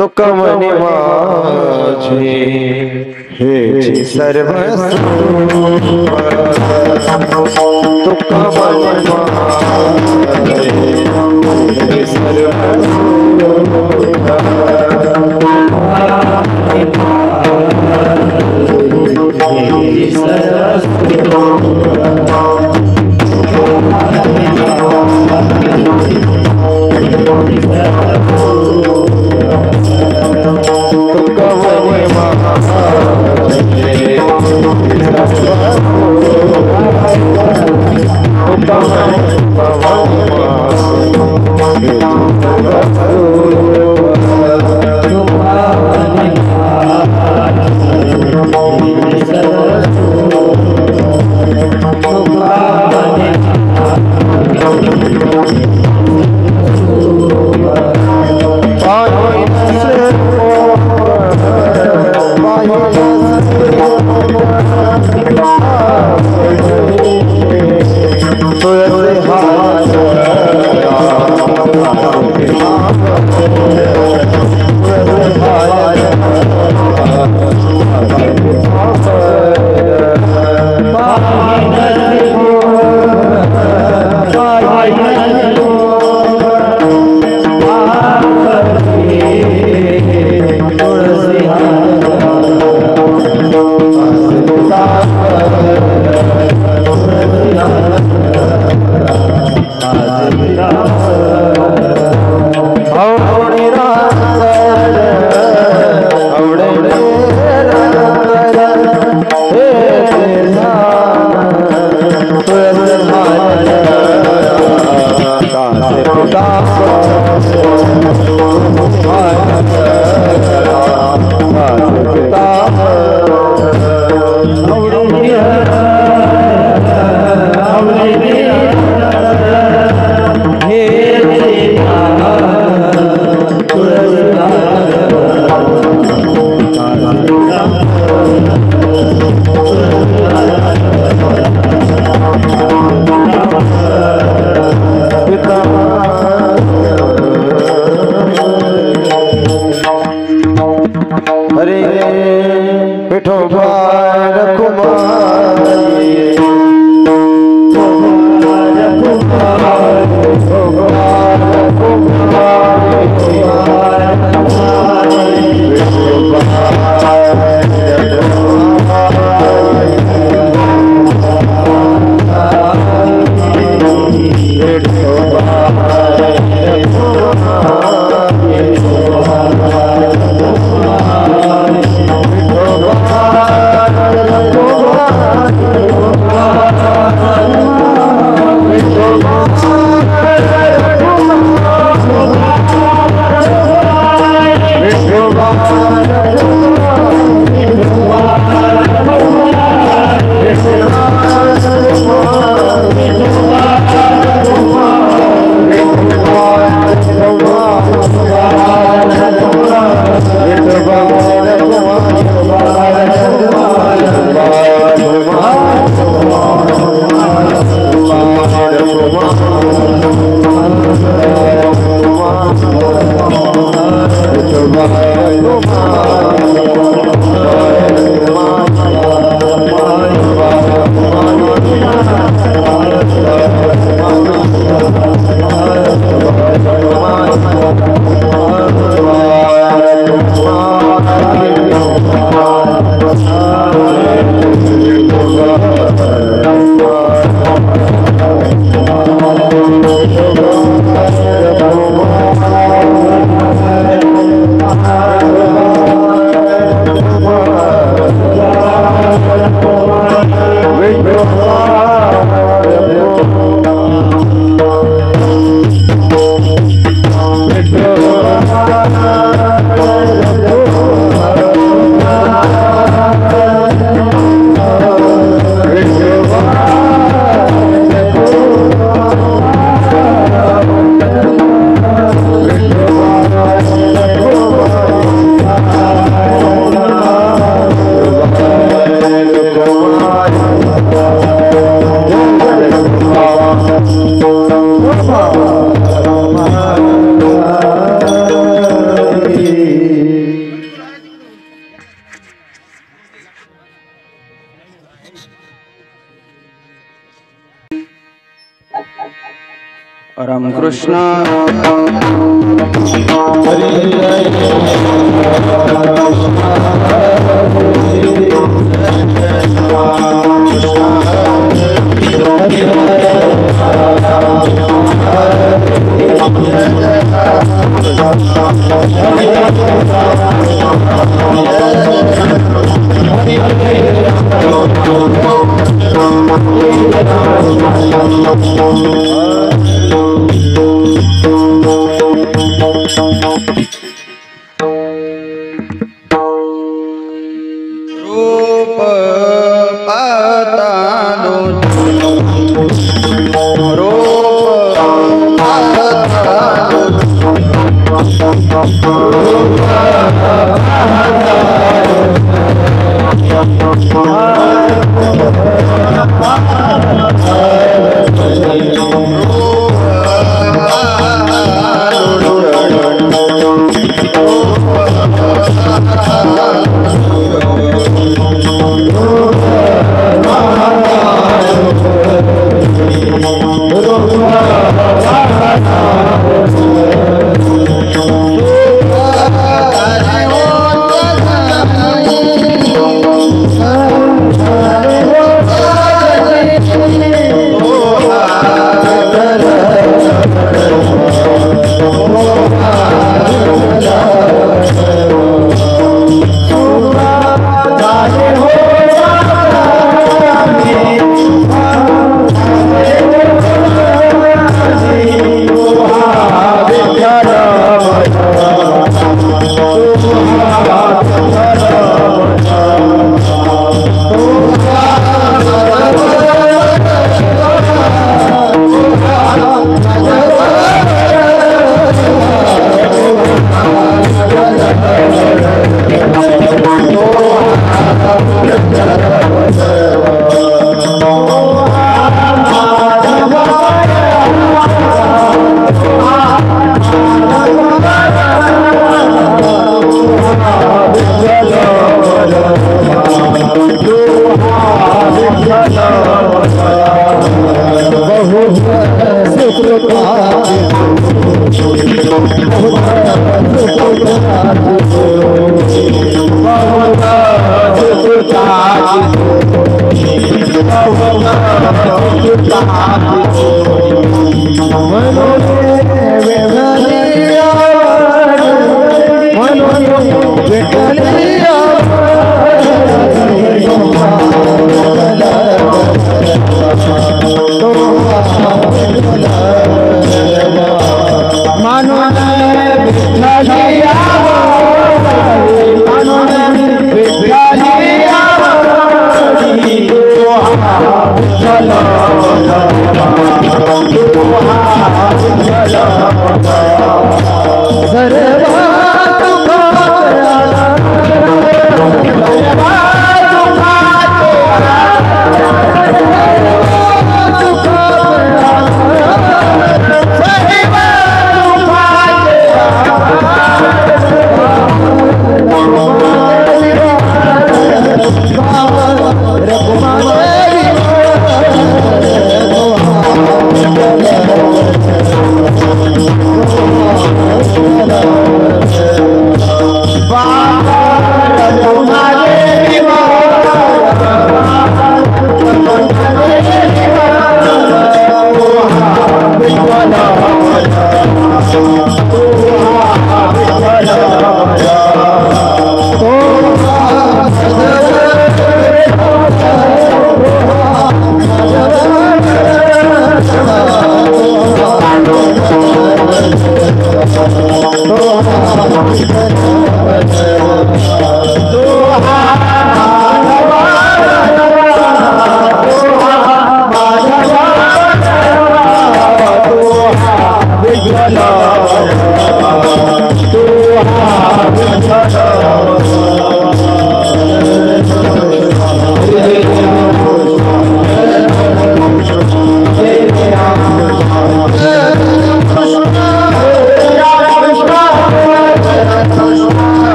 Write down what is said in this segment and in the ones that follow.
तो कमनि माझे हे सर्वस्व तो कमनि माझे हे सर्वस्व राम कृष्ण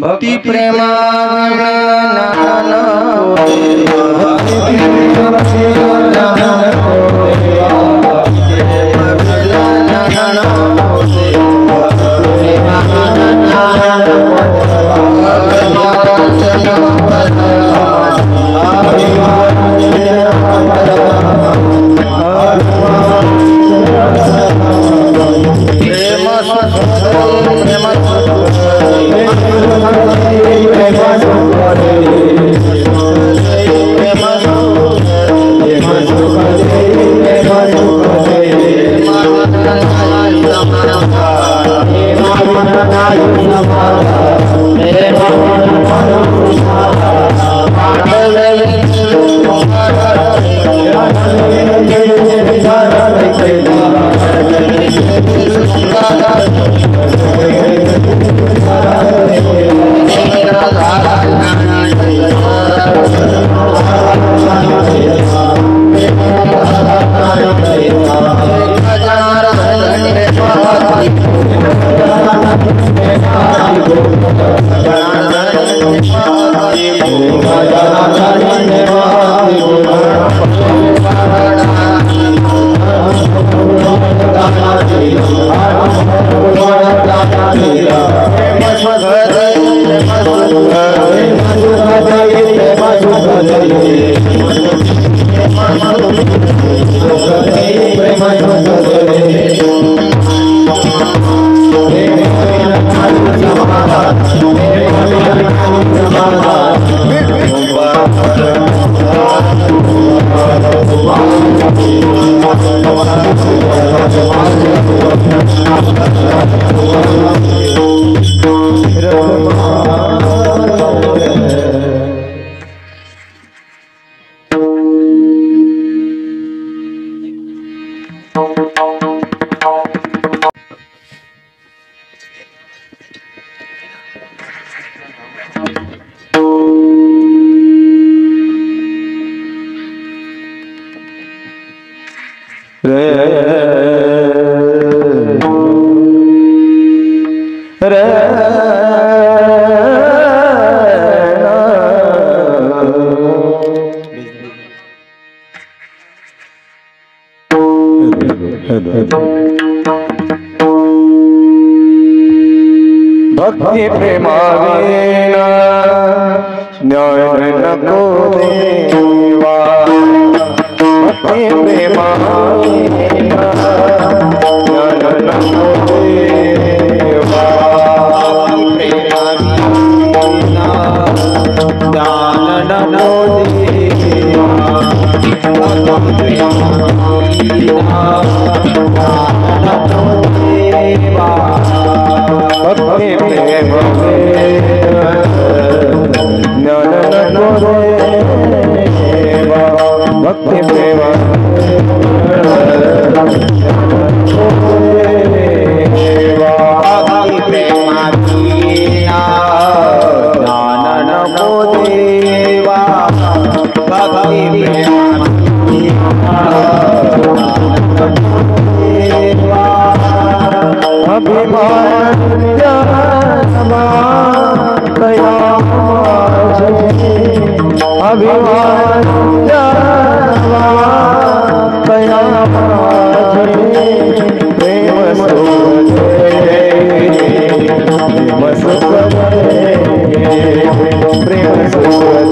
भक्ति प्रेमा प्रेम भक्ति प्रेमावीना ज्ञान नको देवा भक्ति प्रेमावीना ज्ञान नको देवा प्रेमावीना ज्ञान नको देवा प्रेमावीना भक्ति प्रेम ज्ञान नको देवा भक्ति प्रेम भक्ति प्रेमाधीना ज्ञान नको देवा भक्ति प्रेमाधीना अभिमान दया अभिमान दया प्रेम सुख प्रेम सुख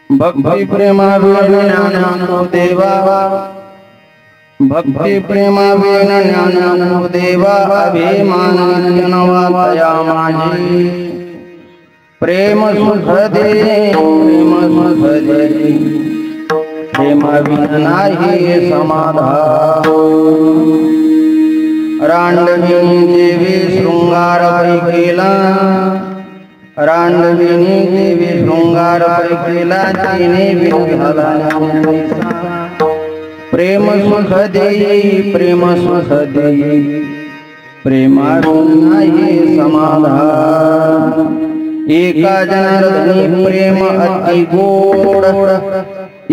भक्ति प्रेमाभिज्ञानो देवा भक्ति प्रेमाभिज्ञानो देवा अभिमानवातया माझी प्रेम सुख दे प्रेम सुख दे प्रेमाभिज्ञाही समाधान रांडविनी देवी शृंगार पैकीला रांडविनी देवी शृंगार पैकीला तिने विघाला प्रेम सुख देई प्रेम सुख देई प्रेमाविनाही समाधान एका जनार्दनी प्रेम अति गोड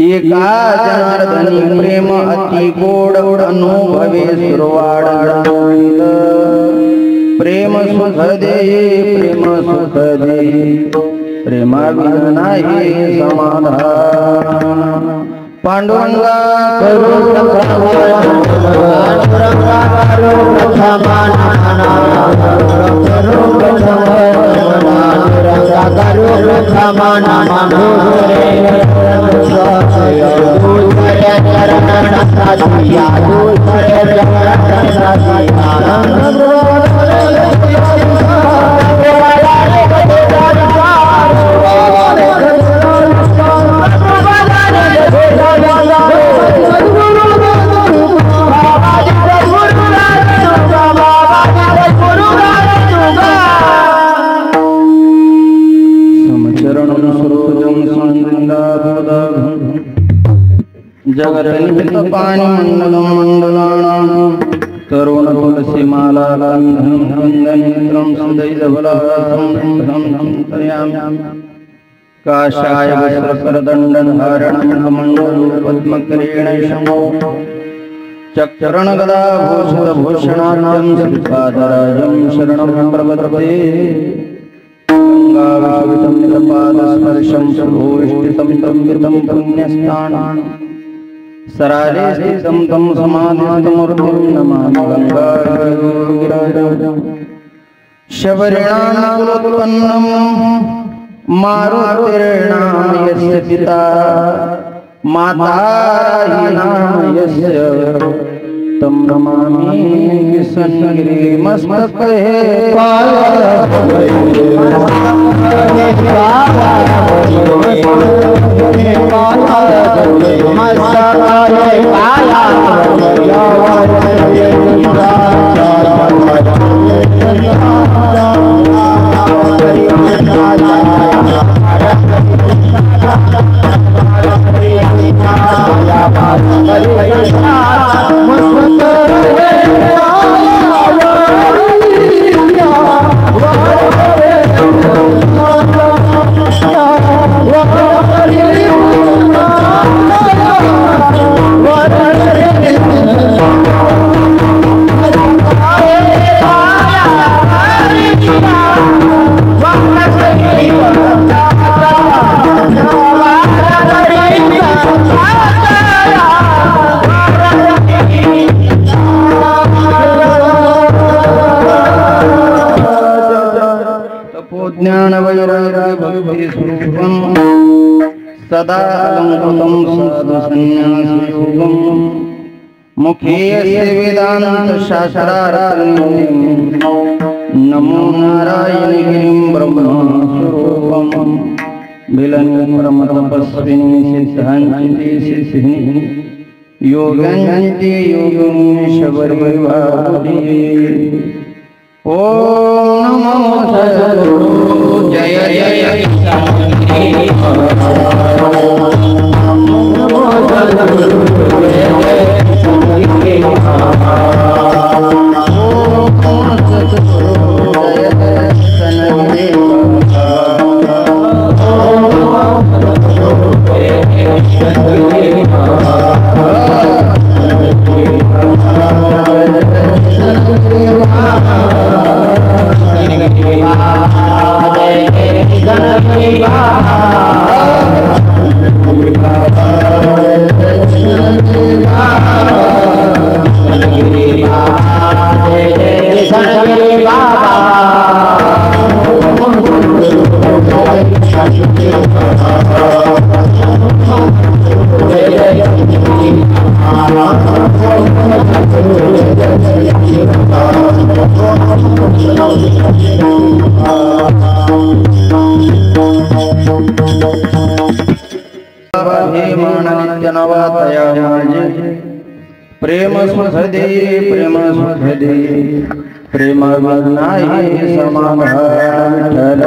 एका जनार्दनी प्रेम अति गोड अनुभवे सुरवाड प्रेम सुख देई प्रेम सुख देई प्रेमाविनाही समाधान पांडुरंगा करू जगत पानी मंडलम मंडलानां तरुण तुलसी माला वंदनेत्रं सदैवलासं तर्यामि काशाय वस्त्रकरदण्डं धारणं कमण्डलं पद्मकिरीटं चक्रण गदा भूषितभूषणाढ्यं श्रीपादराजं शरणं प्रपद्ये गंगाविशुद्धं निरपादस्पर्शं सुभूषितं तं वितं पुण्यस्थानं सराले स्थितं तं समाधिस्थमूर्तिं नमामि गंगागिरिराजं शबरिणाकुलोत्पन्नं मारुतिर्नाम यस्य पिता माता यस्य तं नमामि किशनगिरिमस्तके Hare ज्ञान वैराग्य भक्ति स्वरूपम सदा अलंकृतं साधु संन्यास योगम मुखे वेदांत शास्त्रार्थं नमो नारायण गिरिं ब्रह्म स्वरूपम बिलन परम तपस्विनी सिद्धांति सिद्धिनी योगंति योगिनी शबरिवादी ओम नमो सद्गुरु जय जय नमो सद्गुरु जय जय ओम सद्गुरु जय जय सनदेव प्रेम सुखदे प्रेम नाही समाधान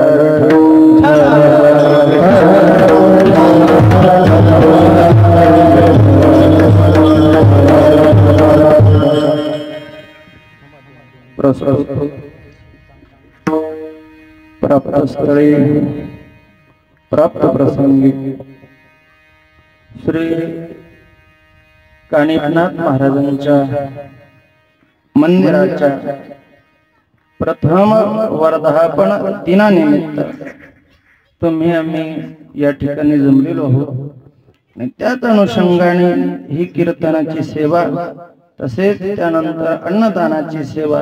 प्राप्त स्थळी प्राप्त प्रसंगी श्री कानिफनाथ महाराजांच्या मंदिराच्या प्रथम वर्धापन दिनानिमित्त तुम्ही आम्ही या ठिकाणी जमलेलो आहोत आणि त्याच अनुषंगाने ही कीर्तनाची सेवा तसेच त्यानंतर अन्नदानाची सेवा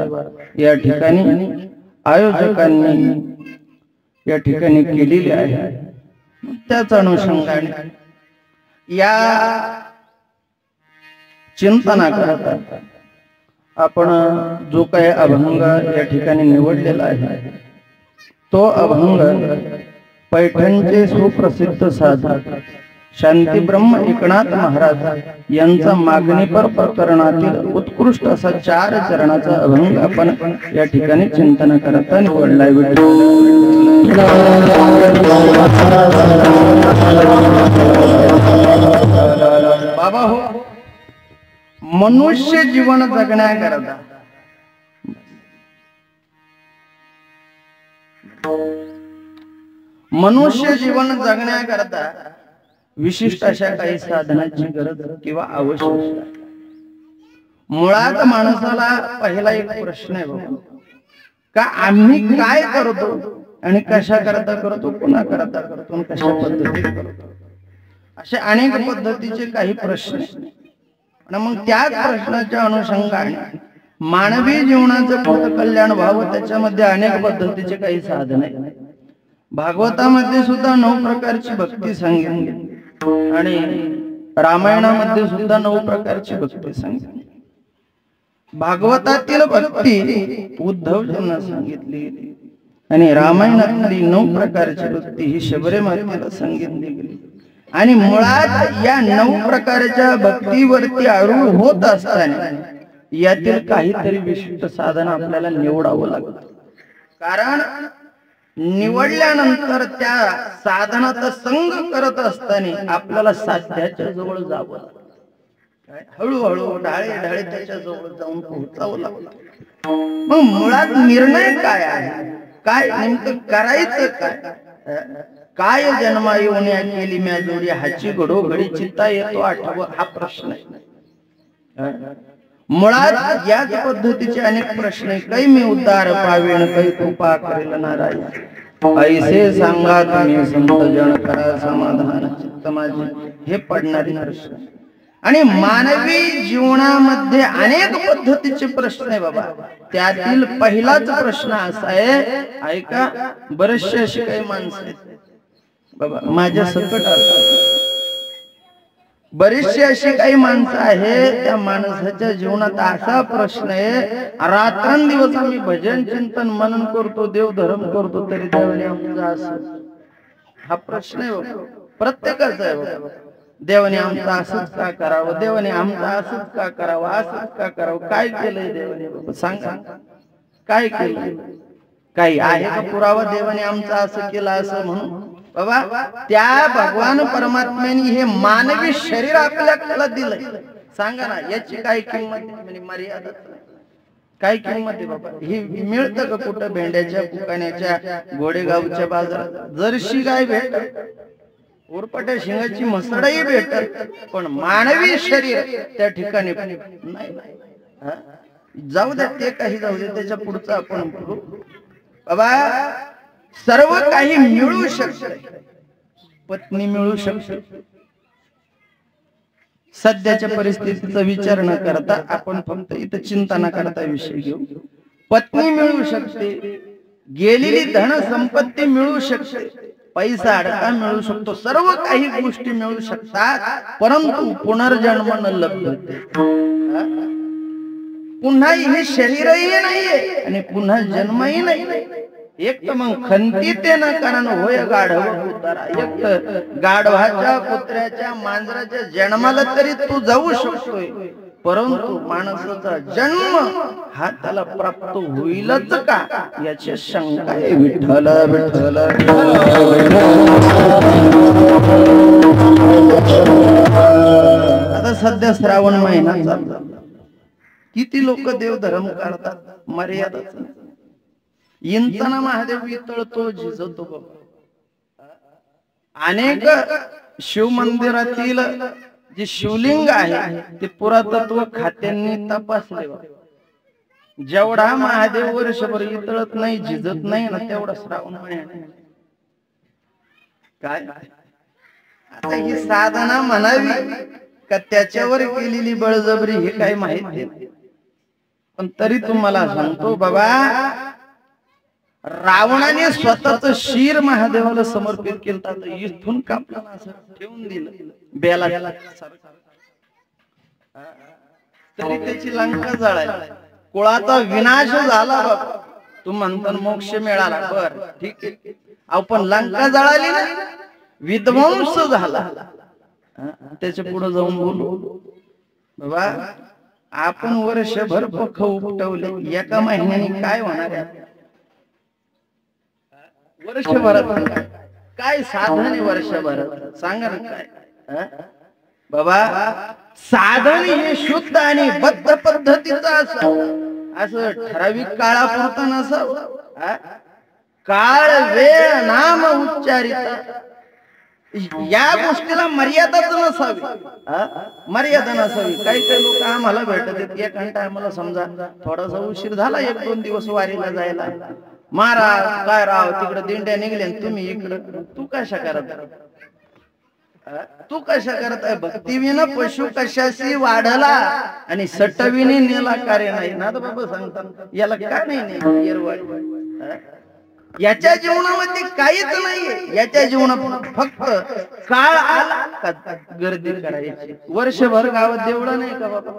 या ठिकाणी आयोजकांनी या ठिकाणी केलेली आहे। त्याच अनुषंगाने या चिंतना करता आपण जो काही अभंग या ठिकाणी निवडलेला आहे तो अभंग पैठणचे सुप्रसिद्ध साधक शांती ब्रह्म एकनाथ महाराज यांचा मागणीपर प्रकरणातील उत्कृष्ट असा 4 चरणाचा अभंग आपण या ठिकाणी चिंतन करता निवडलाय। बाबा हो, मनुष्य जीवन जगण्याकरता विशिष्ट अशा काही साधनाची गरज किंवा आवश्यकता। मुळात माणसाला पहिला एक प्रश्न आहे बाबा, का आम्ही काय करतो आणि कशा करता करतो, कुणा करता करतो आणि कशा पद्धतीने करतो, असे अनेक पद्धतीचे काही प्रश्न। आणि मग त्याच प्रश्नाच्या अनुषंगाने मानवी जीवनाचं पद कल्याण व्हावं त्याच्यामध्ये अनेक पद्धतीचे काही साधन आहे। भागवतामध्ये सुद्धा 9 प्रकारची भक्ती सांगितली आणि रामायणामध्ये सुद्धा 9 प्रकारची भक्ती सांगितली। भागवतातील भक्ती उद्धवजींना सांगितली आणि रामायणातली 9 प्रकारची भक्ती ही शबरी मातेला सांगितली गेली। आणि मुळात या 9 प्रकारच्या भक्तीवरती आरूढ होत असताना यातील काहीतरी विशिष्ट साधन आपल्याला निवडावं लागतं। कारण निवडल्यानंतर त्या साधनाचा संग करत असताना आपल्याला साध्याच्या जवळ जावं लागतं। हळूहळू ढाळे ढाळे त्याच्या जवळ जाऊन पोहोचावं लागलं. मग मुळात निर्णय काय आहे, काय नेमकं करायचं काय जन्मा येऊन्या केली म्या जोडी हाची घडोघडी चित्ता येतो आठव हा प्रश्न आहे. मुळात याच पद्धतीचे अनेक प्रश्न आहे. काही मी उद्धार पावेन काही कृपा करेल नारायण, ऐसे सांगा तुम्ही संत जन करा समाधान चित्त माझे. हे पडणारे प्रश्न आणि मानवी जीवनामध्ये अनेक पद्धतीचे प्रश्न आहे बाबा. त्यातील पहिलाच प्रश्न असा आहे, ऐका, बरेचसे अशी काही माणसं आहेत बाबा माझ्या सकट असतात, बरीचशी अशी काही माणसं आहे, त्या माणसाच्या जीवनात असा प्रश्न आहे, रात्रंदिवस आम्ही भजन चिंतन मनन करतो, देव धर्म करतो, तरी देवाने आमचं असं. हा प्रश्न आहे बाबा, प्रत्येकाचा आहे बाबा. देवाने आमचं असंच का करावं, देवाने आमचं असंच का करावं, असंच का करावं, काय केलंय देवाने बाबा सांगा, काय केलंय, काही आहे का पुरावा देवाने आमचं असं केलं असं म्हणून बाबा. त्या भगवान परमात्म्याने हे मानवी शरीर आपल्याला दिलंय, सांगा ना याची काय किंमत म्हणजे मर्यादा काय किंमत आहे बाबा. ही मिळतं का कुठं भेंड्याच्या पुकाण्याच्या गोडेगावच्या बाजारात जर्शी गाय भेटत, उरपट्या शिंगाची मसडही भेटत, पण मानवी शरीर त्या ठिकाणी नाही. जाऊ द्या ते काही जाऊ दे, त्याच्या पुढचं आपण बोलू बाबा. सर्व काही मिळू शकते, पत्नी मिळू शकते, सध्याच्या परिस्थितीचा विचार न करता आपण फक्त इथं चिंता न करता विषय घेऊ. पत्नी मिळू शकते, गेलेली धन संपत्ती मिळू शकते, पैसा अडका मिळू शकतो, सर्व काही गोष्टी मिळू शकतात, परंतु पुनर्जन्म न लभते. पुन्हा हे शरीरही नाहीये आणि पुन्हा जन्मही नाही. एक तर मग खंती ते न कारण होय गाढव उतारा, एक तर गाढवाच्या कुत्र्याच्या मांजराच्या जन्माला तरी तू जाऊ शकतोय, परंतु माणसाचा जन्म हा त्याला प्राप्त होईलच का याची शंका आहे. विठ्ठल विठ्ठल. आता सध्या श्रावण महिना चालला, किती लोक देवधर्म करतात, मर्यादाच नाही. इंतना महादेव वितळतो झिजतो बाबा. अनेक शिव मंदिरातील जे शिवलिंग आहे ते पुरातत्व खात्यांनी तपासले. जेवढा महादेव वर्षभर इतळत नाही, झिजत नाही ना, तेवढा श्रावण महिना काय. आता ही साधना म्हणावी का त्याच्यावर केलेली बळजबरी हे काही माहित नाही, पण तरी तुम्हाला सांगतो बाबा, रावणाने स्वतःच शिर महादेवाला समर्पित केलं, तर इथून कापलं असं ठेवून दिलं बेला, तरी त्याची लंका जळाली, कुळाचा विनाश झाला बाबा. तू म्हणतो मोक्ष मिळाला, बर ठीक आहे, आपण लंका जळाली ना, विध्वंस झाला. त्याच्या पुढे जाऊन बोलू बाबा, आपण वर्षभर पख उपटवले, एका महिन्याने काय होणार आहे? वर्षभरात काय साधन आहे? वर्षभरात सांगा ना काय बाबा. साधन हे शुद्ध आणि बद्ध पद्धतीचं असं ठराविक काळापुरता नसावं. काळ वेळ नाम उच्चारित या गोष्टीला मर्यादाच नसावी, मर्यादा नसावी. काही काही लोक आम्हाला भेटत एक घंटा, आम्हाला समजा थोडासा उशीर झाला, 1-2 दिवस वारीला जायला, महाराज काय राव तिकडे दिंड्या निघल्या तुम्ही इकडं, तू कशा करत, तू कशा करत आहे? भक्तीविना पशु कशाशी वाढला आणि सटविने नेला कार्य नाही ना बाबा सांगतात. याला का नाही, याच्या जीवनामध्ये काहीच नाहीये. याच्या जीवनात फक्त काळ आला का गर्दी करायची. वर्षभर गावात देवळं नाही का बाबा,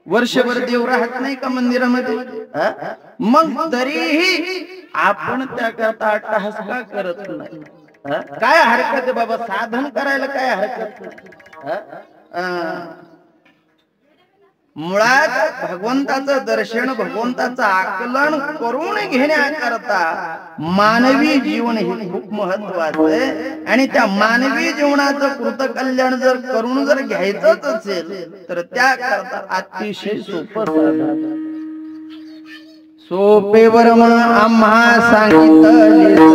वर्षभर देव राहत नाही का मंदिरामध्ये, मग तरीही आपण त्याकरता अट्टहास का करत नाही? काय हरकत आहे बाबा, साधन करायला काय हरकत नाही. मुळात भगवंताचं दर्शन भगवंताचं आकलन करून घेण्याकरता मानवी जीवन हे खूप महत्वाचं आहे आणि त्या मानवी जीवनाचं कृतकल्याण जर करून जर घ्यायचंच असेल तर त्याकरता अतिशय सोपं सोपे वर्म आम्हा सांगितले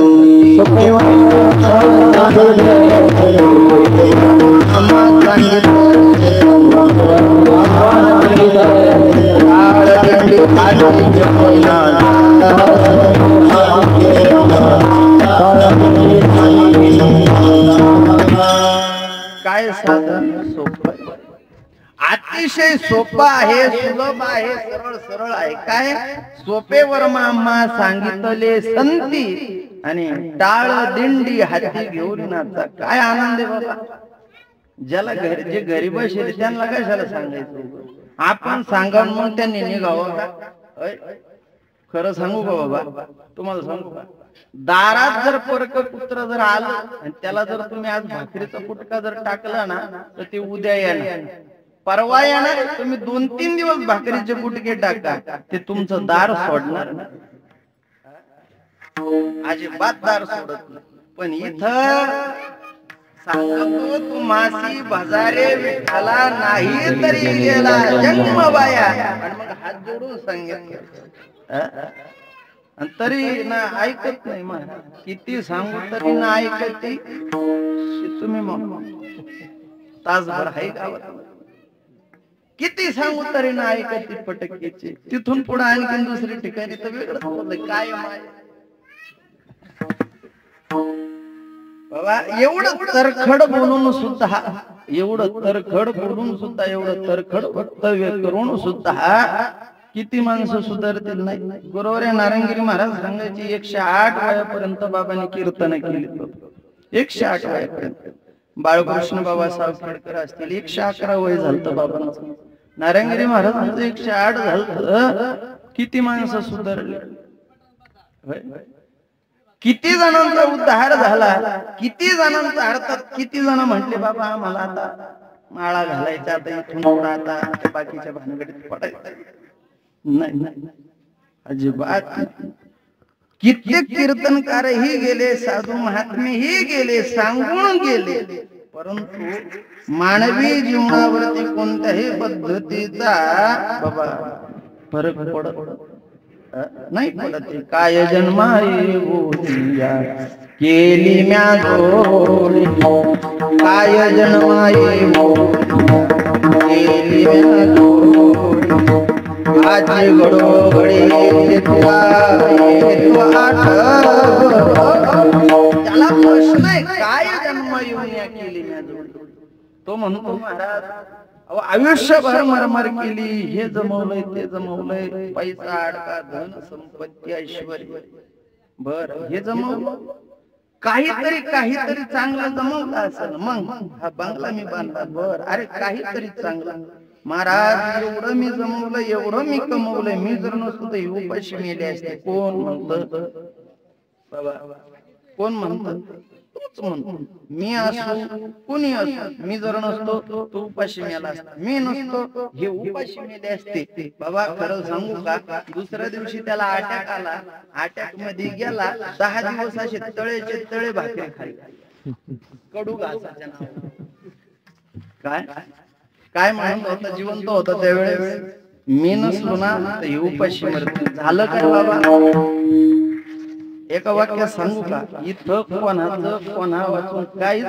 काय साधन सोपं अतिशय सोपं आहे सुलभ आहे सरळ सरळ आहे काय सोपे वर्मा सांगितले संती आणि टाळ दिंडी हाती घेऊन नाचा काय आनंद आहे बाबा ज्याला जे गरीब असेल त्यांना कशाला सांगायचं आपण सांगा मग त्यांनी निघावं का खरं सांगू का बाबा तुम्हाला सांगू का दारात जर परक पुत्र जर आलं आणि त्याला जर तुम्ही आज भाकरीचा पुटका जर टाकला ना तर ते उद्या येणार परवा येणार तुम्ही 2-3 दिवस भाकरीचे पुटके टाका ते तुमचं दार सोडणार अजिबात दार सोडत नाही पण इथं सांगतो तू मासी भजारे विठ्ठला नाही तरी गेला जन्म बाया आणि मग हात जोडून सांगितलं तरी ना ऐकत नाही मग किती सांगू तरी ना ऐकती तुम्ही मग तासभर आहे गावात किती सांगू तरी ना ऐकती पटकीची तिथून पुढे आणखी दुसरी ठिकाणी तर वेगळंच बोललंय काय बाबा एवढं तरखड बोलून सुद्धा एवढं तरखड बोलून सुद्धा एवढं तरखड वक्तव्य करून सुद्धा किती माणसं सुधारतील नाही गुरुवारी नारायणगिरी महाराज सांगायची 108 वयापर्यंत बाबांनी कीर्तन केली 108 वयापर्यंत बाळकृष्ण बाबा सावखेडकर असतील 111 वय झालं बाबांचं नारायणगिरी महाराजांचं 108 झालं किती माणसं सुधारली किती जणांचा उद्धार झाला किती जणांचा अर्थात किती जण म्हटले बाबा आम्हाला आता माळा घालायचा आता इथून पुढे आता बाकीच्या भानगडीत पडायचं नाही अजिबात कित्येक कीर्तनकार ही गेले साधू महात्मे ही गेले सांगून गेले परंतु मानवी जीवनावरती कोणत्याही पद्धतीचा बाबा फरक पडत नाही पडत काय जन्माई बोलिया केली म्या जोडी काय जन्माई केली म्या जोडी आजी घडोघडी त्याला प्रश्न आहे काय जन्म येऊन या केली म्या जोडी तो म्हणतो महाराज आयुष्यभर मरमर केली हे जमवलंय ते जमवलंय पैसा अडका धन संपत्ती ऐश्वर्य बर हे जमवलं काहीतरी चांगलं जमवलं असेल मग हा बंगला मी बांधला बर अरे काहीतरी चांगलं महाराज एवढं मी जमवलं एवढं मी कमवलंय मी जर नसतो तर उपाशी मेले असते कोण म्हणत बाबा कोण म्हणत तूच म्हणतो मी असो कोणी असो मी जर नसतो तो उपाशी मेला असता मी नसतो हे उपाशी मेले असते बाबा खरं सांगू का दुसऱ्या दिवशी त्याला अटॅक आला अटॅक मध्ये गेला 10 दिवस असे तळेचे तळे भाकरी खाली कडू घासाच्या नावाने काय म्हणत होता जिवंत होता त्यावेळेस मी नसलो ना तर हे उपाशी मरते झालं काय बाबा एका वाक्यात सांगू का इथं कोणा वाचून काहीच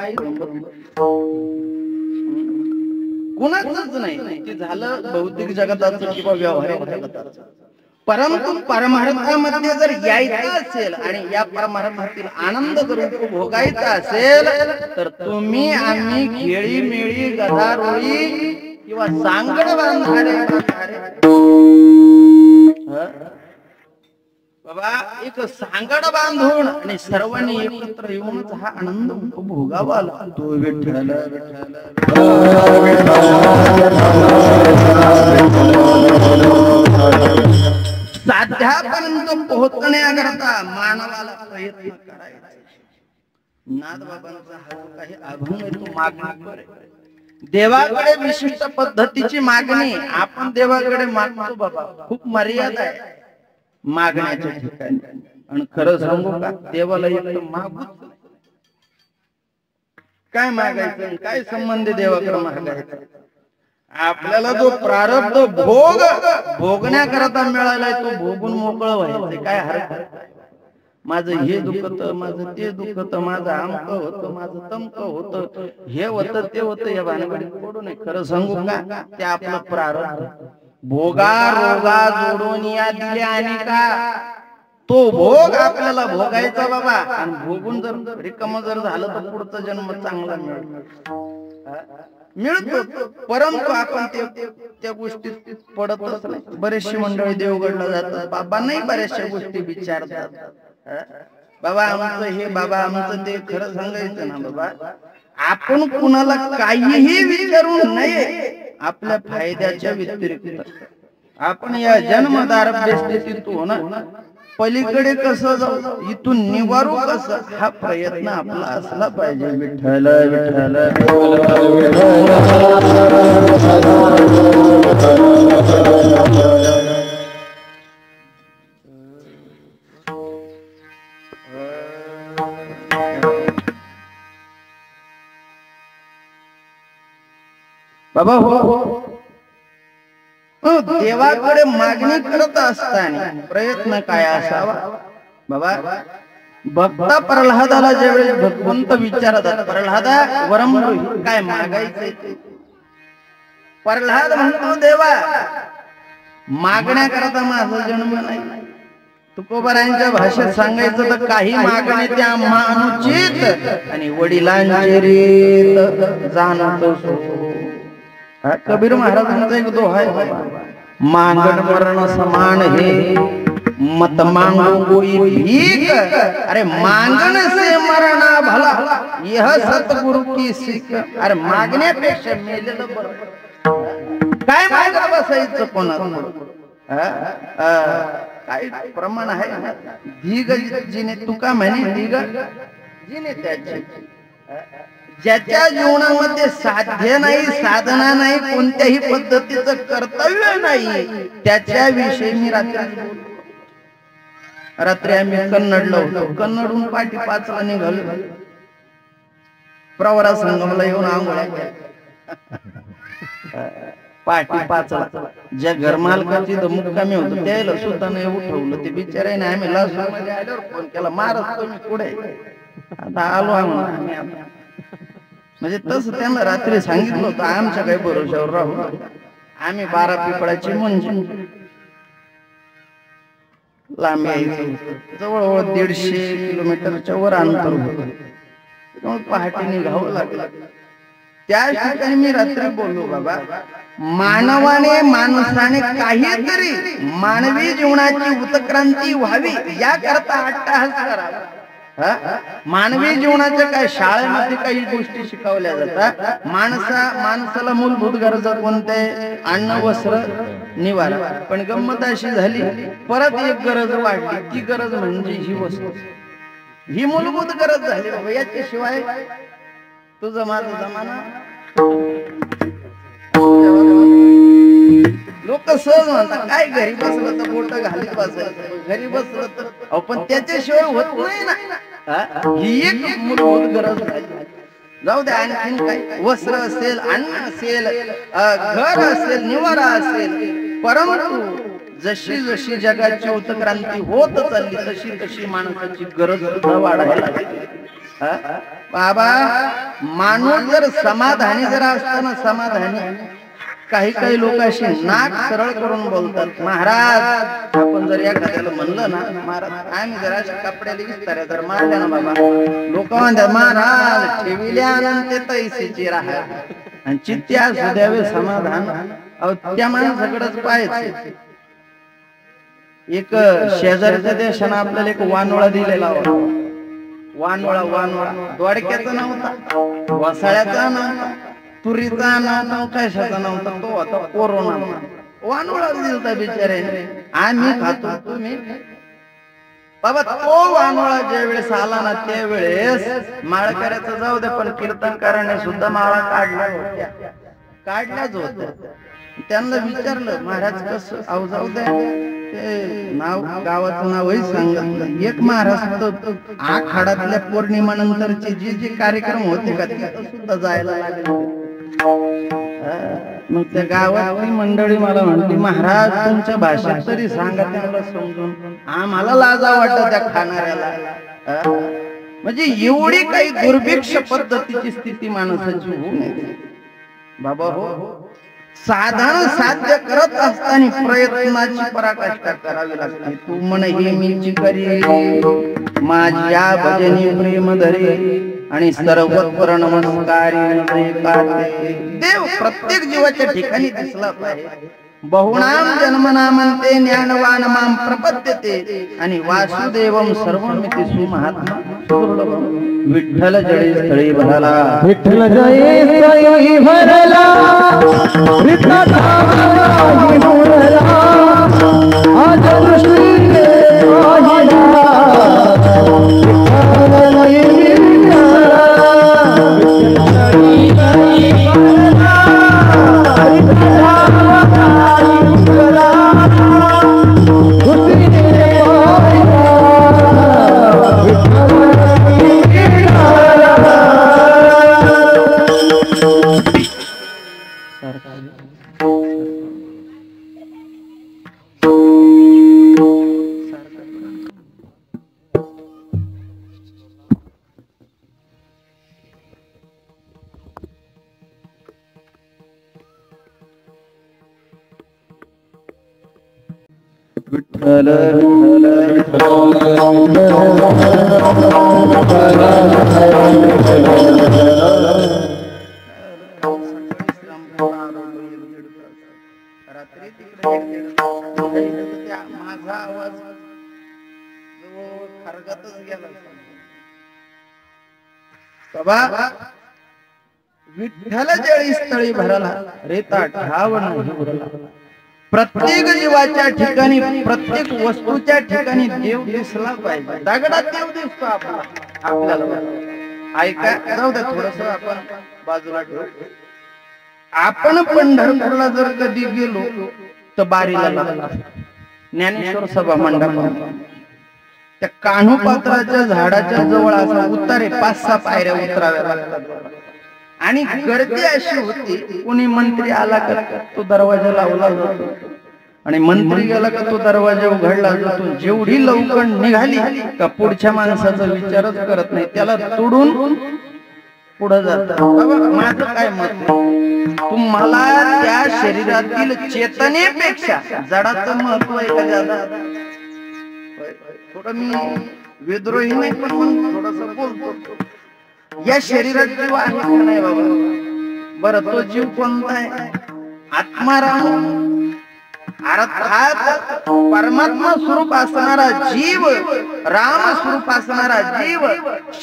कुणाचंच नाही ते झालं भौतिक जगताचं किंवा व्यावहारिक जगताचं परंतु परमार्थामध्ये जर यायचं असेल आणि या परमार्थातील आनंद जर उपभोगायचा असेल तर तुम्ही आम्ही खेळी मेळी गदारोळी किंवा सांगड बांधणारे बाबा एक सांगड बांधून आणि सर्वांनी एकत्र येऊनच हा आनंद उपभोगावा लागतो विठ्ठल साध्यापर्यंत पोहोचण्याकरता मानवाला प्रयत्न करायचा नाद बाबांचा हा काही अभंग तो मागणी देवाकडे विशिष्ट पद्धतीची मागणी आपण देवाकडे मागतो बाबा, खूप मर्यादा आहे मागण्याच्या ठिकाणी. आणि खरं सांगू का, देवाला एक मागूच काय मागायचं, काय संबंध देवाकडे मागायचं. आपल्याला जो प्रारब्ध भोग भोगण्याकरता मिळालाय तो भोगून मोकळं व्हायचं. काय हरकत, माझं हे दुखत, माझं ते दुखत, माझं आमक होतं, माझं तमक होतं, हे होतं ते होतं, या भानगडीत पडू नये. खरं सांगू का, ते आपलं प्रारब्ध. भोगा रोगा जोडून या दिल्या आणि का तो भोग आपल्याला भोगायचा बाबा. आणि भोगून जर रिकाम जर झालं तर पुढचा जन्म चांगला मिळतो, परंतु आपण त्या गोष्टीत पडतच नाही. बरेचशी मंडळी देवगडला जातात, बाबा नाही बऱ्याचशा गोष्टी विचारतात. बाबा आमचं हे, बाबा आमचं ते. खरं सांगायचं ना बाबा, आपण कुणाला काहीही विचारू नये आपल्या फायद्याच्या व्यतिरिक्त. आपण या जन्मदार स्थितीतून पलीकडे कसं जाऊ, इथून निवारू कसं, हा प्रयत्न आपला असला पाहिजे. विठ्ठल विठ्ठल बाबा. हो देवाकडे मागणी करत असताना प्रयत्न काय असावा बाबा. भक्ता प्रल्हादाला ज्यावेळेस भगवंत विचारतात, प्रल्हादा वरम काय मागायचंय. प्रल्हाद म्हणतो, देवा मागण्याकरता माझा जन्म नाही. तुकोबारायांच्या भाषेत सांगायचं तर काही मागणे त्या अनुचित आणि वडिलांचे रीत जाणतो. कबीर महाराजांचा एक दोहा आहे, मांगण मरण समान हे मत मांगो कोई भीक. अरे मांगण से मरना भला यह सतगुरु की सीख. अरे मागण्यापेक्षा मेलेलं बरं. काय मागत बसायचं कोणाला, काय प्रमाण आहे. धीग जिने तुका म्हणे, धीग जिने त्याची. ज्याच्या जीवनामध्ये साध्य नाही, साधना नाही, कोणत्याही पद्धतीचं कर्तव्य नाही, त्याच्या विषयी मी रात्री आम्ही कन्नडला होतो. कन्नडून पाठी 5ला निघालो. प्रवरा संगमला येऊन आंघोळ्या पाठी 5ला. ज्या घरमालकाची मुक्कामी होतो त्याला सुद्धा नाही उठवलं. ते बिचाराने आम्ही लासूरमध्ये आल्यावर फोन केला, मारत तुम्ही पुढे. आता आलो आम्ही. म्हणजे तसं त्यांना रात्री सांगितलं होतं, आमच्या काही भरोशावर राहू. आम्ही 12 पिपळाची म्हणजे लांब यायचं, जवळजवळ 150 किलोमीटरच्या वर अंतर होतं. त्यामुळे पहाटे निघावं लागलं. त्या ठिकाणी मी रात्री बोललो, बाबा मानवाने माणसाने काहीतरी मानवी जीवनाची उत्क्रांती व्हावी याकरता अट्टहास करावा. मानवी जीवनाच्या काय शाळेमध्ये काही गोष्टी शिकवल्या जातात. माणसाला मूलभूत गरजा कोणत्या, अन्न वस्त्र निवारा. पण गंमत अशी झाली, परत एक गरज वाढली. ती गरज म्हणजे ही वस्तू. ही मूलभूत गरज झाली बाबा, याच्याशिवाय तुझं माझं जमाना. लोक सहज म्हणतात, काय घरी बसलं तर बोट घालीत बसायचं, घरी बसलं तर, पण त्याच्याशिवाय होत नाही ना. ही एक मूलभूत गरज झाली. जाऊ द्या, आणखीन काय, वस्त्र असेल, अन्न असेल, घर असेल, निवारा असेल. परंतु जशी जशी जगाची उत्क्रांती होत चालली तशी तशी माणसाची गरज सुद्धा वाढायला लागली. बाबा माणूस जर समाधानी जर असताना समाधानी, काही लोक अशी नाक सरळ करून बोलतात. महाराज आपण जर एखाद्याला म्हणलं ना, महाराज आम्ही जर अशा कपड्याला इस्ताऱ्या जर मारल्या ना बाबा, लोक म्हणतात महाराज ठेविल्यानंतर तैसीची राहा. आणि चित्त्या सुद्यावे समाधान. त्या माणसाकडेच पाहायचं. एक शेजारच्या देशानं आपल्याला एक वानोळा दिलेला होता. वानोळा दोडक्याचा नव्हता, वसाळ्याचा नव्हता, तुरीचा नव्हता, कशाचा नव्हता, तो होता कोरोना. वानोळा दिलता बिचाऱ्याने. आम्ही खातो, तुम्ही बाबा तो वानोळा ज्या वेळेस आला ना त्यावेळेस माळकऱ्याचं जाऊ दे पण कीर्तनकाराने सुद्धा माळा काढल्या होत्या, काढल्याच होत्या. त्यांना विचारलं महाराज कसं, अहो जाऊ द्या ते नाव गावाचं नावही सांगितलं. एक महाराज आखाडातल्या पौर्णिमानंतरचे जे जे कार्यक्रम होते का तिथं सुद्धा जायला लागले. मग त्या गावातली मंडळी मला म्हणते महाराज तुमच्या भाषेत तरी सांगा त्यांना समजून, आम्हाला लाजा वाटत त्या खाणाऱ्याला. म्हणजे एवढी काही दुर्भिक्ष पद्धतीची स्थिती माणसाची होऊ नये बाबा. हो साधन साध्य करत असताना प्रयत्नाची पराकाष्ठा करावी लागते. तू म्हण हे मीची करी माझ्या भजनी प्रेम धरे आणि सर्वत्र नमस्कारी देव प्रत्येक जीवाच्या ठिकाणी दिसला पाहिजे. बहुनाम जन्मनामंते ज्ञानवान माम प्रपद्यते आणि वासुदेवम सर्वमिति सुमहात्मा विठ्ठल जळी स्थळी भरला, विठ्ठल जळी स्थळी भरला, विठ्ठल धामाला भरला, आज दृष्टीने पाहिला, विठ्ठल रात्री तिकडे माझा आवाज खरगतच गेला बाबा. विठ्ठल जळी स्थळी भरला रेता ठाव नाही उरला. प्रत्येक जीवाच्या ठिकाणी प्रत्येक वस्तूच्या ठिकाणी देव दिसला पाहिजे. दगडात देव दिसतो आपल्याला. ऐका जाऊ द्या थोडस आपण बाजूला ठेवू. आपण पंढरपूरला जर कधी गेलो तर बारीला लागला ज्ञानेश्वर सभा मंडप, त्या कान्होपात्राच्या झाडाच्या जवळ असा उतारे 5-6 पायऱ्या उतराव्या लागतात आणि गर्दी अशी होती. कोणी मंत्री आला का तो दरवाजा लावला जातो आणि मंत्री गेला का तो दरवाजा उघडला जातो. जेवढी लवकर निघाली का पुढच्या माणसाचा विचारच करत नाही, त्याला तोडून पुढे जातात. बाबा माझं काय मत, तुम्हाला त्या शरीरातील चेतनेपेक्षा जडाचं महत्व आहे का जादा? थोडं मी विद्रोही नाही पण थोडस बोलतो. या शरीरात जीव आहे का नाही बाबा? बरं तो जीव कोणता आहे? आत्माराम अर्थात परमात्मा स्वरूप असणारा जीव, राम स्वरूप असणारा जीव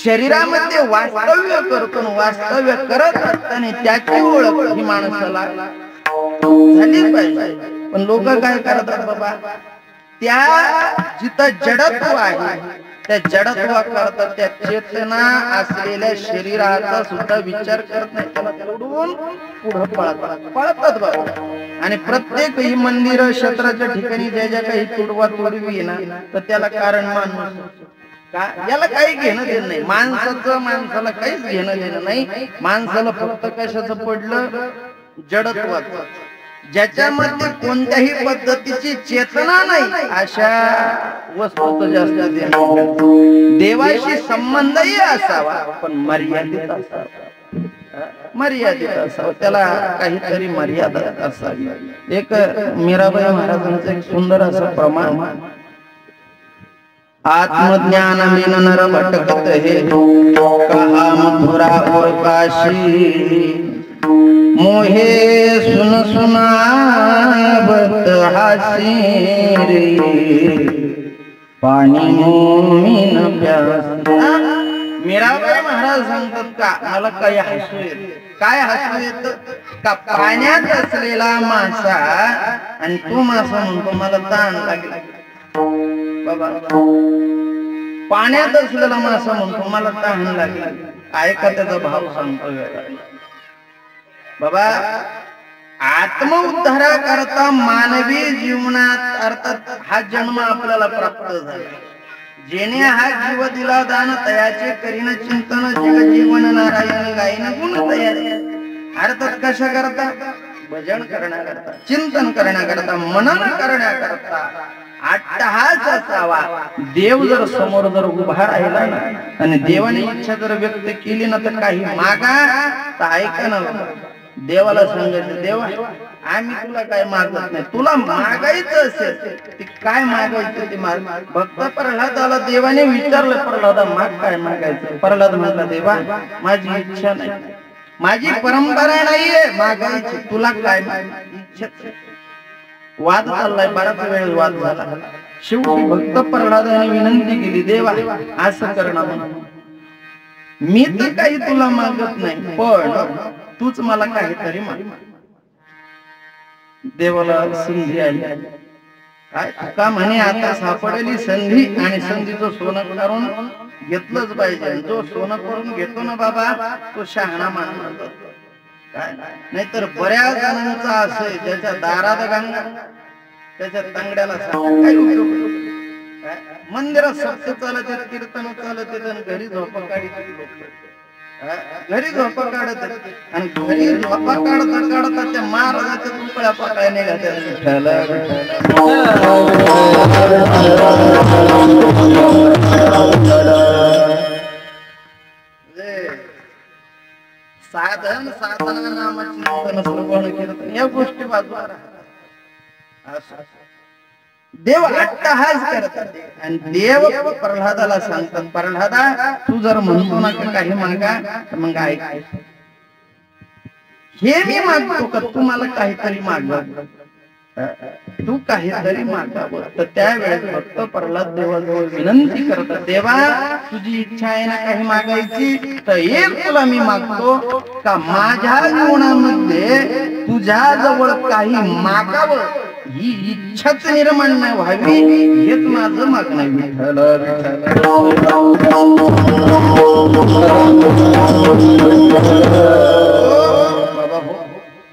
शरीरामध्ये वास्तव्य करतो. वास्तव्य करत असताना त्याची ओळख ही माणसाला झाली पाहिजे. पण लोक काय करतात बाबा, त्या जिथं जडत्व आहे त्या जडत्वा करतात, त्या चेतना असलेल्या शरीराचा सुद्धा विचार करत नाही, त्याला तोडून पुढे पळतात बाबा. आणि प्रत्येक ही मंदिर क्षेत्राच्या ठिकाणी ज्या ज्या काही तोडवा तोडवी ना तर त्याला कारण माणूस का, याला काही घेणं देणं नाही. माणसाला काहीच घेणं देणं नाही. माणसाला फक्त कशाचं पडलं, जडत्वाचं. ज्याच्यामध्ये कोणत्याही पद्धतीची चेतना नाही अशा वस्तूचं जास्त देणं. देवाशी संबंधही असावा पण मर्यादित असावा, मर्यादित असावा, त्याला काहीतरी मर्यादा असावी. एक मीराबाई महाराजांचं एक सुंदर असं प्रमाण, आत्मज्ञान बिन नर भटकत है, कहा मथुरा और काशी, मोहे सुन सुनावत हासी रे, पाणी मोमीन प्यासी. मीराबाई महाराज सांगतात का मला काही हसू येत, काय हसू येत का, पाण्यात असलेला मासा आणि तो मासा म्हणतो मला ताण लागला. बाबा पाण्यात असलेला मासा म्हणतो मला तहान लागली, ऐका त्याचा भाव सांगतो बाबा. आत्मउद्धारा करता मानवी जीवनात अर्थात हा जन्म आपल्याला प्राप्त झाला. जेणे हा जीव दिला दान तयाचे करीन चिंतन जग जीवन नारायण गायन गुण तयारी. अर्थात कशा करता? भजन करण्याकरता, चिंतन करण्याकरता, मनन करण्याकरता. अट्टहास असावा. देव जर समोर जर उभा राहिला ना आणि देवाने इच्छा जर व्यक्त केली ना तर काही मागा तर ऐका ना. देवाला सांगायचं देवा आम्ही तुला काय मागत नाही, तुला मागायचं असेल ते काय मागायचं ते माग. भक्त प्रल्हादाला देवाने विचारलं प्रल्हादा माग काय मागायचं. प्रल्हाद म्हणला देवा माझी इच्छा नाही, माझी परंपरा नाहीये मागायची, तुला काय इच्छा. वाद चाललाय, बराच वेळ वाद झाला. शेवटी भक्त प्रल्हादाने विनंती केली देवा असं करणार मी तर काही तुला मागत नाही पण तूच मला काहीतरी माग. देवाला संधी आली. काय का म्हणे आता सापडली संधी आणि संधीचं सोनं करून घेतलंच पाहिजे. जो सोनं करून घेतो ना बाबा तो शहाणा मानला. काय नाहीतर बऱ्याच जणांचा असं ज्याच्या दारात गंगा त्याच्या तांगड्याला काय उपयोग. मंदिरात सत्य चालत आहेत, कीर्तन चालत आहेत आणि घरी झोपा काढत, घरी झोपा काढत आणि घरी झोपा काढता काढता त्या महाराजाच्या तुकड्या पकाय निघाल्या. साधन साधना नामाची श्रवण कीर्तन या गोष्टी बाजूला देव अट्टहास करतात आणि देव प्रल्हादाला सांगतात प्रल्हादा तू जर म्हणतो ना की काही मागा तर मग ऐक हे मी मागतो का तू मला काहीतरी माग, तू काहीतरी मागावं. तर त्यावेळेस भक्त प्रल्हाद देवाजवळ विनंती करतात देवा तुझी इच्छा आहे ना काही मागायची तर एक तुला मी मागतो का माझ्या जीवनामध्ये तुझ्या जवळ काही मागावं ही इच्छाच निर्माण नाही व्हावी हेच माझं मागणं. विठ्ठल बाबा हो.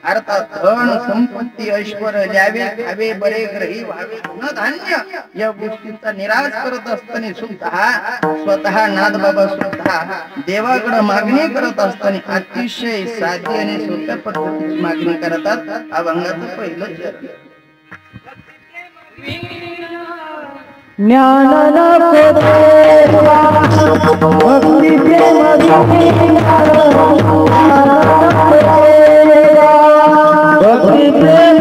अर्थात धन संपत्ती ऐश्वर्य द्यावे खावे बरे ग्रही व्हावे धन धान्य या गोष्टींचा निराश करत असताना सुद्धा स्वतः नाथबाबा सुद्धा देवाकडे मागणी करत असताना अतिशय साधी आणि सोप्या पद्धतीची मागणी करतात. अभंगाचं पहिलं चरण ज्ञान नको देवा भक्ती प्रेम भक्ती प्रेम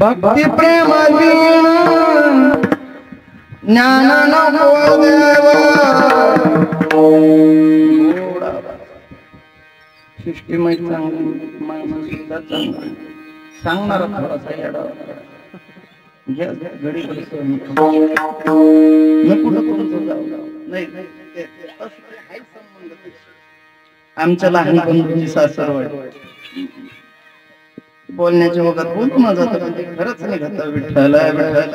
भक्ती प्रेम ज्ञान नको देवा सृष्टीमय चांगली माणूस सुद्धा चांगली सांगणार थोडासा येडा घडी मी कुठं तुमचं जाऊ नाही आमच्या लहान बंधूंची सासरवाडी बोलण्याच्या वगैरे बोलून जातं पण ते खरंच निघत विठ्ठल विठ्ठल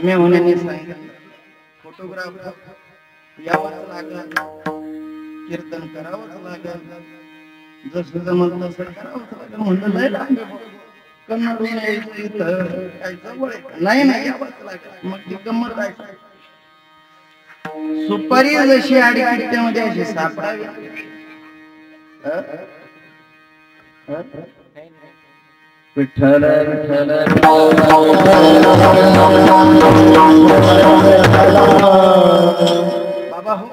मी होण्याने सांगितलं फोटोग्राफर यावंच लागलं कीर्तन करावंच लागलं जसं जमत तसं करावंच लागलं म्हणलं लय लांब कन्नडून यायचं इथं काय जवळ नाही नाही यावंच लागलं मग ती गंमत आहे सुपारी जशी आडकिट्ट्यामध्ये अशी सापडावी विठ्ठल विठ्ठल बाबा हो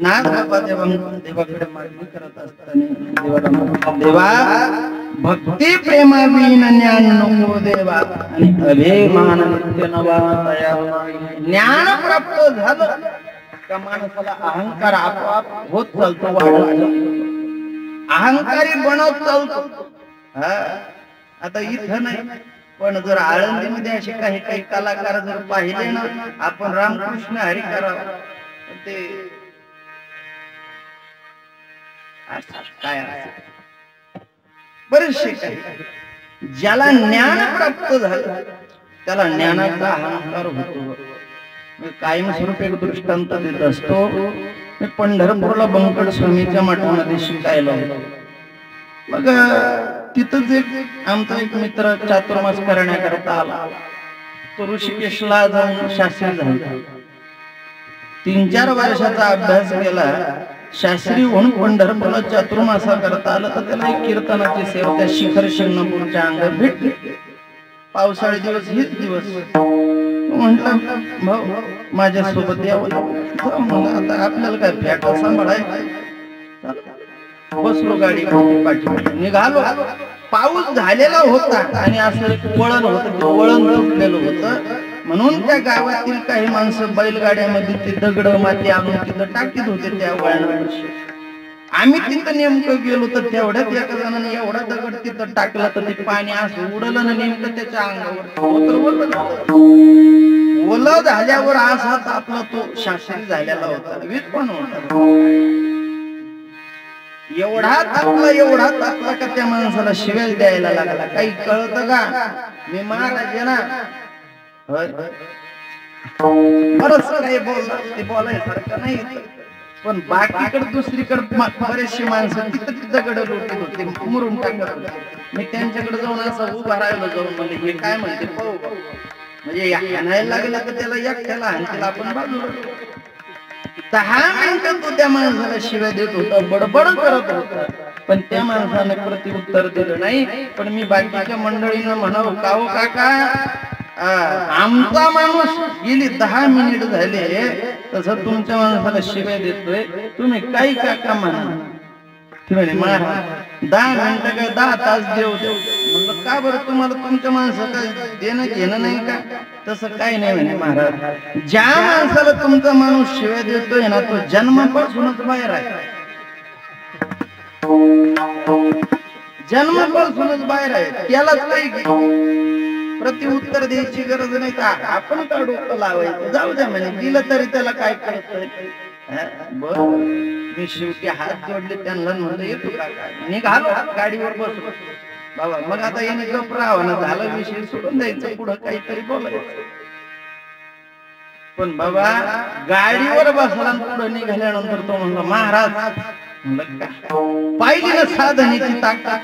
नाथ बाबा देवाकडे मागणी करत असताना देवा भक्ती प्रेमाविन ज्ञान नको देवा आणि अभिमान नित्य नवा ज्ञान प्राप्त झालं का माणसाला अहंकार आपोआप होत चालतो वाढत अहंकारी बनत चालतो आता इथं नाही पण जर आळंदीमध्ये असे काही काही कलाकार जर पाहिले ना आपण रामकृष्ण हरी करावं ते काय बरेचसे काही ज्याला ज्ञान प्राप्त झालं त्याला ज्ञानाचा अहंकार होतो मी कायमस्वरूपी एक दृष्टांत देत असतो मी पंढरपूरला बंकट स्वामीच्या मठामध्ये शिकायला होतो मग तिथंच एक आमचा एक मित्र चातुर्मास करण्याकरता आला तो ऋषिकेशला जाऊन शास्त्री झाला 3-4 वर्षाचा अभ्यास केला शास्त्री म्हणून पंढरपूरला चातुर्मासा करता आलं तर त्याला एक कीर्तनाची सेवा त्या शिखर शिंगणापूरच्या अंगात भेटली पावसाळी दिवस हेच दिवस म्हटलं भाऊ माझ्या सोबत यावं आता आपल्याला काय फॅटा सांभाळायचं बसलो गाडी पाठी निघालो पाऊस झालेला होता आणि असं एक वळण होतं वळण तुटलेलं होतं म्हणून त्या गावातील काही माणसं बैलगाड्यामध्ये ते दगड माती आणून तिथं टाकीत होते त्या वळणावर आम्ही तिथं नेमकं गेलो तर तेवढ्यात एका जणांनी एवढा दगड तिथं टाकला तर ते पाणी असं उडलं ना नेमकं त्याच्या अंगावर ओलं झाल्यावर असा आपला तो शास्त्री झालेला होता वीज पण होता एवढा तापला का त्या माणसाला शिव्या द्यायला लागला काही कळत का मी महाराज ना बरंच काही बोलला ते बोलायसारखं नाही पण बाकीकडे दुसरीकडे बरेचशी माणसं तिथं दगड लोटीत होते मुरून टाकत होते मी त्यांच्याकडे जाऊन असं उभा राहिलो जाऊन म्हणजे हे काय म्हणते पाहू म्हणजे हाणायला लागलं तर त्याला एकट्याला हाणतील आपण बाजूला 10 मिनिटं तो त्या माणसाला शिव्या देत होता बडबड करत होता पण त्या माणसाने प्रत्युत्तर दिलं नाही पण मी बाकीच्या मंडळींना म्हणावं का हो काका आमचा माणूस गेली 10 मिनिट झाले तसं तुमच्या माणसाला शिव्या देतोय तुम्ही काही काका म्हणा तुम्ही महाराज 10 मिनिटं काय 10 तास देऊ म्हणलं का बरं तुम्हाला तुमच्या माणसं काय देणं घेणं नाही का तसं काही नाही म्हणे महाराज ज्या माणसाला तुमचा माणूस शिव्या देतोय ना तो जन्मापासूनच बाहेर आहे जन्मापासूनच बाहेर आहे त्यालाच काही प्रत्युत्तर द्यायची गरज नाही का आपण का डोकं लावायचं जाऊ द्या म्हणे दिलं तरी त्याला काय कळतंय बर मी शेवटी हात जोडले त्यांना म्हणलं येतो का निघालो गाडीवर बसलो बाबा मग आता याने गप राहावं झालं विषय सोडून द्यायचं पुढं काहीतरी बोलायचं पण बाबा गाडीवर बसला पुढे निघाल्यानंतर तो म्हणला महाराज म्हणलं का पाहिली ना साधनेची ताकद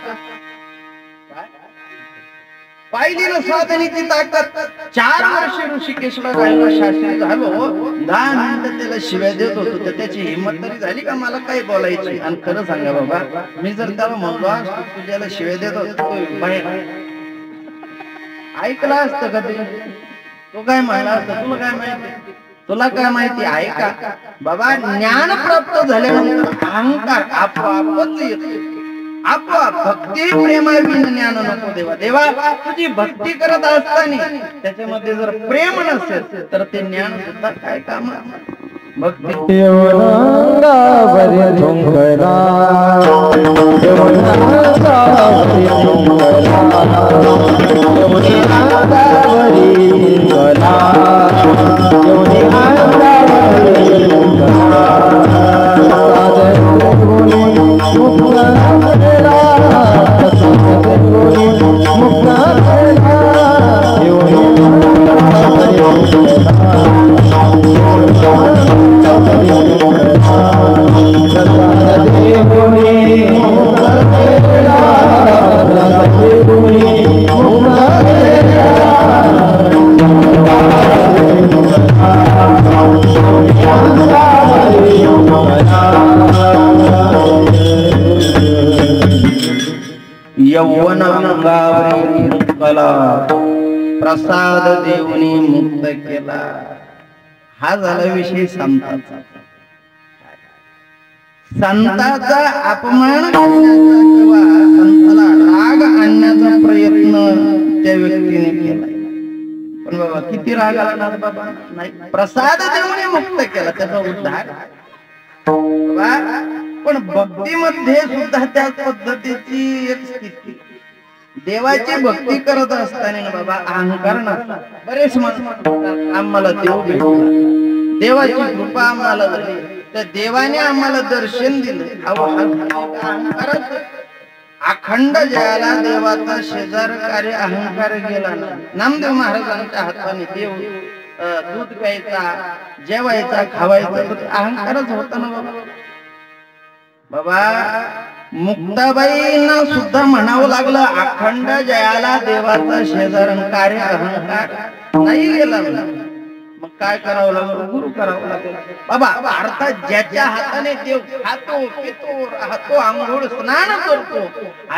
पाहिली ना साधनेची ताकद 4 वर्ष ऋषिकेशला राहिलो शास्त्री झालो 10 मिनिटं त्याला शिव्या देत होतो तर त्याची हिंमत तरी झाली का मला काय बोलायची आणि खरं सांगा बाबा मी जर त्याला म्हणलो तुझ्याला शिव्या देत होतो बाहेर ऐकला असतं का ते तो काय म्हणला असतं तुला काय माहिती आहे का बाबा ज्ञान प्राप्त झाल्यानंतर अहंकार आपोआपच येतो आपोआप भक्ती प्रेमाविन ज्ञान नको देवा देवा तुझी भक्ती करत असताना त्याच्यामध्ये जर प्रेम नसेल तर ते ज्ञान सुद्धा काय काम भक्ती यौवन अंगावरी कला प्रसाद देऊनी मुक्त केला. हा झाला विषय संतांचा. संतांचा अपमान किंवा संताला राग आणण्याचा प्रयत्न त्या व्यक्तीने केला. पण बाबा किती राग आला ना बाबा, नाही प्रसाद देऊनी मुक्त केला त्याचा उद्धार. पण भक्तीमध्ये सुद्धा त्या पद्धतीची एक स्थिती. देवाची भक्ती करत असताना बाबा अहंकार नसता. बरेच म्हणतात आम्हाला देव भेटला, देवाची कृपा आम्हाला झाली, तर देवाने आम्हाला दर्शन दिलं. अहंकारात अखंड जयाला देवाचा शेजार कार्य अहंकार गेला ना. नामदेव महाराजांच्या हाताने देव दूध प्यायचा, जेवायचा, खावायचा, अहंकारच होता ना बाबा. बाबा मुक्ताबाईंना सुद्धा म्हणावं लागलं अखंड जयाला देवाचा शेजारण कार्य अहंकार नाही गेला. मग काय करावं लागलं? गुरु करावं लागलं. बाबा अर्थात ज्याच्या हाताने देव खातो पितो राहतो आंघोळ स्नान करतो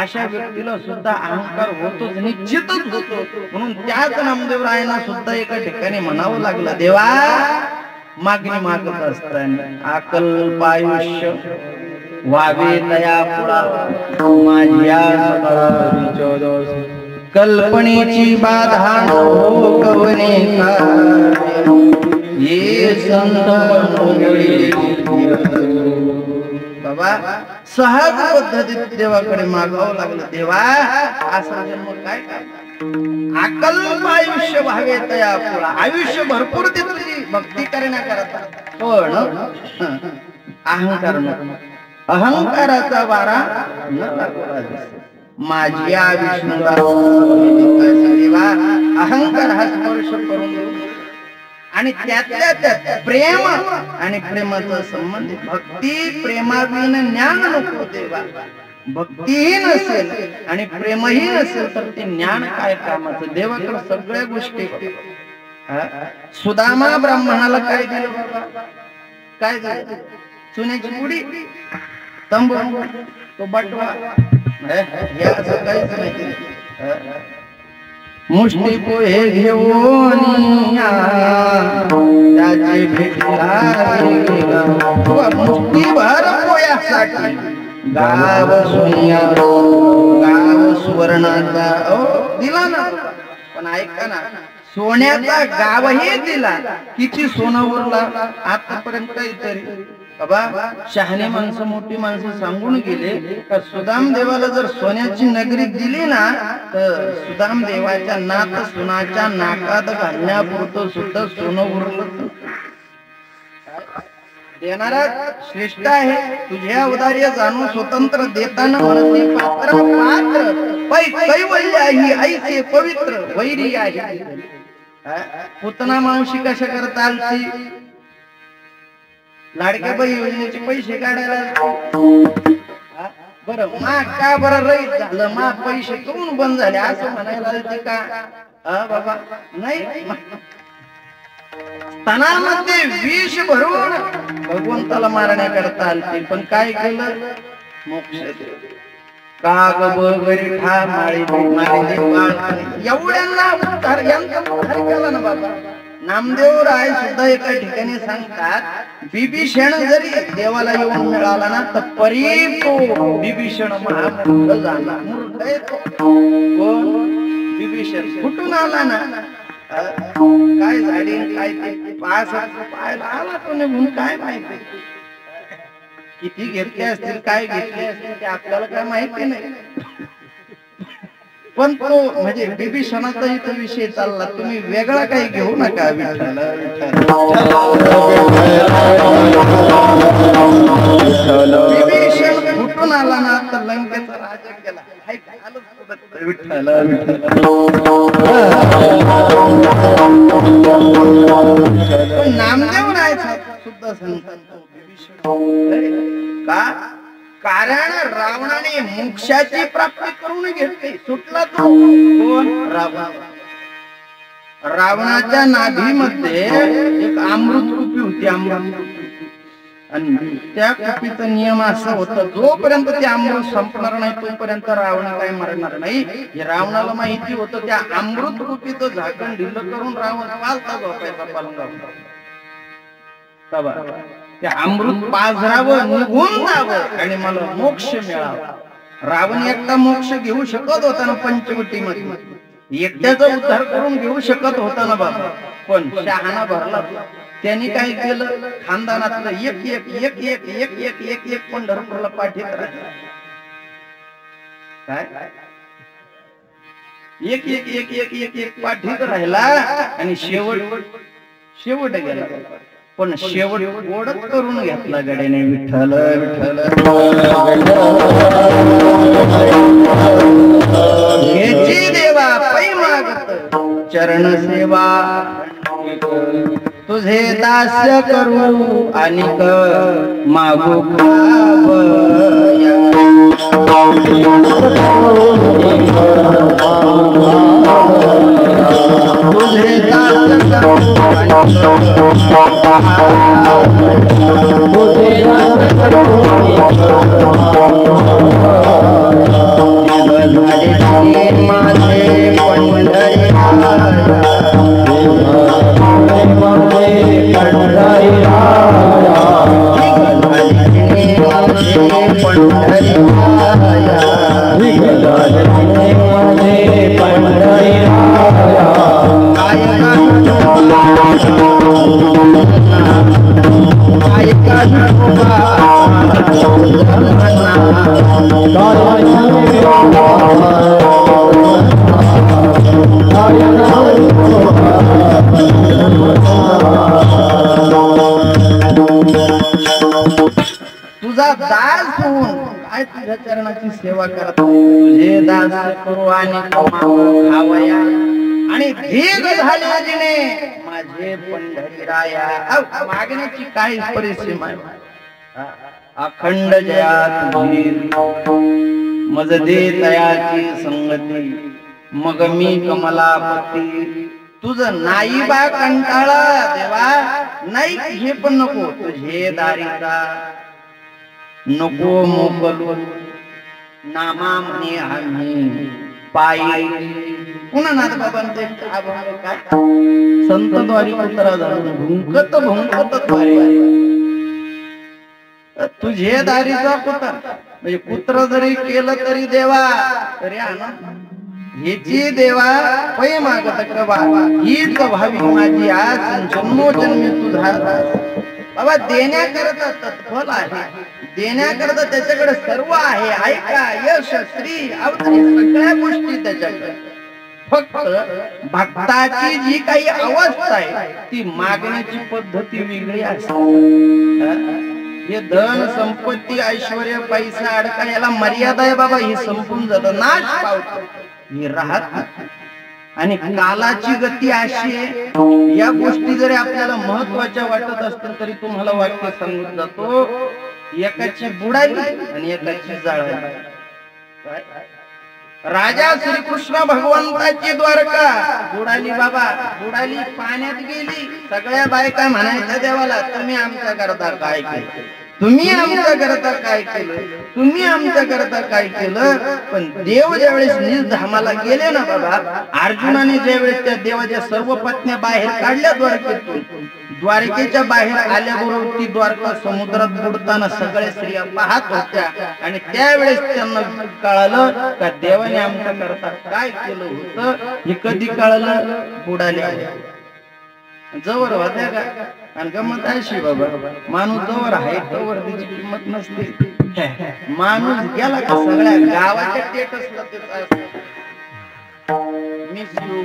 अशा व्यक्तीला सुद्धा अहंकार होतोच, निश्चितच होतो. म्हणून त्याच नामदेवरायांना सुद्धा एका ठिकाणी म्हणावं लागलं देवा मागणी मागत असताना अकल्पायुष्य वावे तया पुरा माझ्या कल्पनेची बाधा नको कवने ये संत बाबा सहज पद्धतीत देवाकडे मागावं लागलं. देवा असा जन्म काय अकल्प आयुष्य व्हावे तया पुरा. आयुष्य भरपूर दे तुझी भक्ती करण्याकरता, पण अहंकार नको. अहंकाराचा वारा न लागला. माझ्या विष्णूला अहंकार हा स्पर्श करून आणि त्यातल्या त्यात प्रेम आणि प्रेमाचा संबंध. भक्ती प्रेमाविन ज्ञान नको देवा. भक्तीही नसेल आणि प्रेमही नसेल तर ते ज्ञान काय कामाचं. देवाकडे सगळ्या गोष्टी. सुदामा ब्राह्मणाला काय दिलं बाबा? काय दिलं? चुन्याची पुडी, तंबू, तो बटवा, हे असं काहीच नाही. मुष्टी पोहे घेऊन त्याची भेटीला मुष्टीभर पोयासाठी गाव सोनिया गाव सुवर्णाचा दिला ना. पण ऐका ना, सोन्याचा गावही दिला. किती सोनं उरला आतापर्यंत? काहीतरी बाबा शहाणी माणसं मोठी माणसं सांगून गेले का सुदाम देवाला जर सोन्याची नगरी दिली ना तर सुदाम देवाच्या नात सुनाच्या नाकात घालण्यापुरतं सुद्धा सोनं उरलं. देणारा श्रेष्ठ आहे. तुझ्या उदार्य जाणून स्वतंत्र देताना म्हणते पात्र पात्र कैवल्य आहे ऐसे पवित्र वैरी आहे. पुतना मावशी कशा करता आलती? लाडक्या बाई योजनेचे पैसे काढायला. बरं मा का बरं रहित झालं, मा पैसे करून बंद झाले असं म्हणायला ते का बाबा? नाही, स्तनामध्ये विष भरून भगवंताला मारण्याकरता आलते. पण काय केलं? मोक्ष काग बगरी ठा माळी एवढ्यांना उद्धार केला ना बाबा. नामदेव राय सुद्धा एका ठिकाणी सांगतात बिभीषण जरी देवाला येऊन मिळाला ना तर परी तो बिभीषण महामूर्ख झाला. मूर्ख आहे तो. कोण? बिभीषण. कुठून आला ना? काय झाडी काय ते पाहायला आला तो निघून. काय माहिती किती घेतले असतील, काय घेतले असतील ते आपल्याला काय माहिती नाही. पण तो म्हणजे बिभीषणाचा इथं विषय चालला. तुम्ही वेगळा काही घेऊ नका. विठ्ठल विभीषण उठून आला ना तर लंकेचा राजा केला. हाय काय आलं सोबत. विठ्ठल विठ्ठल. पण नामदेव राहायचा सुद्धा संत का कारण रावणाने मोक्षाची प्राप्ती करून घेतली. सुटला तो कोण? रावण. रावणाच्या नाभीमध्ये एक अमृत कुपी होती. अमृत आणि त्या कुपीचा नियम असा होता, जोपर्यंत ते अमृत संपणार नाही तोपर्यंत रावण काय मरणार नाही. हे रावणाला माहिती होतं. त्या अमृत कुपीचं झाकण ढिल्लं करून रावण पालता झोपायचा पलंगावर. त्या अमृत पाझरावं, निघून जावं आणि मला मोक्ष मिळावा. रावण एकटा मोक्ष घेऊ शकत होता ना पंचवटीमध्ये, एकट्याचा उद्धार करून घेऊ शकत होता ना बाबा. पण शहाणा भरला. त्यांनी काय केलं, खानदानातलं एक एक एक एक एक एक एक एक पंढरपूरला पाठीत राहिला. काय एक एक एक एक एक एक पाठीत राहिला आणि शेवट गेला. पण शेवट ओढत करून घेतला गड्याने. विठ्ठल विठ्ठल. घ्यायची देवा पै मागत चरण सेवा, तुझे दास्य करू अनिक मागू तुझे दास्य तुझा दास होऊन काय तुझ्या चरणाची सेवा करत. तुझे दास करू आणि खावया आणि भेग झाले जिने माझे पंढरीराया. मागण्याची काही परिसीमा अखंड जया तुझी मज दे तयाची संगती मग मी कमलापती. तुझं नाही बा कंटाळा देवा, नाही हे पण नको. तुझे दारिता नको मोकलू नामा म्हणे आम्ही पायी. पुन्हा नाथ बाबांचे काय संत द्वारी उतरा जाऊन भुंकत भुंकत द्वारे. तुझे दारीचा कुत्र म्हणजे कुत्र जरी केलं तरी देवा तरी आनंद. ह्याची देवा पै मागत कृपा हीच व्हावी माझी आज जन्मोजन्मी तुझा. बाबा देण्याकरता तत्फल आहे, देण्याकरता त्याच्याकडे सर्व आहे. ऐका यश श्री सगळ्या गोष्टी त्याच्याकडे. फक्त भक्ताची जी काही अवस्था आहे ती मागण्याची पद्धती वेगळी असते. हे धन संपत्ती ऐश्वर्य पैसा अडका याला मर्यादा आहे बाबा. ही संपून जातं, नाश पावतो, हे राहत. आणि कालाची गती अशी आहे, या गोष्टी जरी आपल्याला महत्वाच्या वाटत असतील तरी तुम्हाला वाक्य सांगून जातो, एकाची बुडाली आणि एकाची जाळली. राजा श्रीकृष्ण भगवंताची द्वारका बुडाली बाबा, बुडाली, पाण्यात गेली. सगळ्या बायका म्हणायच्या देवाला, तुम्ही आमच्या करता काय केलं, तुम्ही आमच्या करता काय केलं, तुम्ही आमच्या करता काय केलं. पण देव ज्यावेळेस निजधामाला गेले ना बाबा, अर्जुनाने ज्यावेळेस त्या देवाच्या सर्व पत्न्या बाहेर काढल्या द्वारकेतून, द्वारकेच्या बाहेर आल्याबरोबर ती द्वारका समुद्रात बुडताना सगळ्या स्त्रिया पाहत होत्या. आणि त्यावेळेस त्यांना कळालं का देवाने आमच्या करता काय केलं होतं. हे कधी कळालं, बुडाल्या जवळ होत्या का. आणि गमत अशी बाबा, माणूस जवळ आहे तोवर त्याची किंमत नसते. माणूस गेला का सगळ्या गावाच्या स्टेटसला त्याचा मिस यू,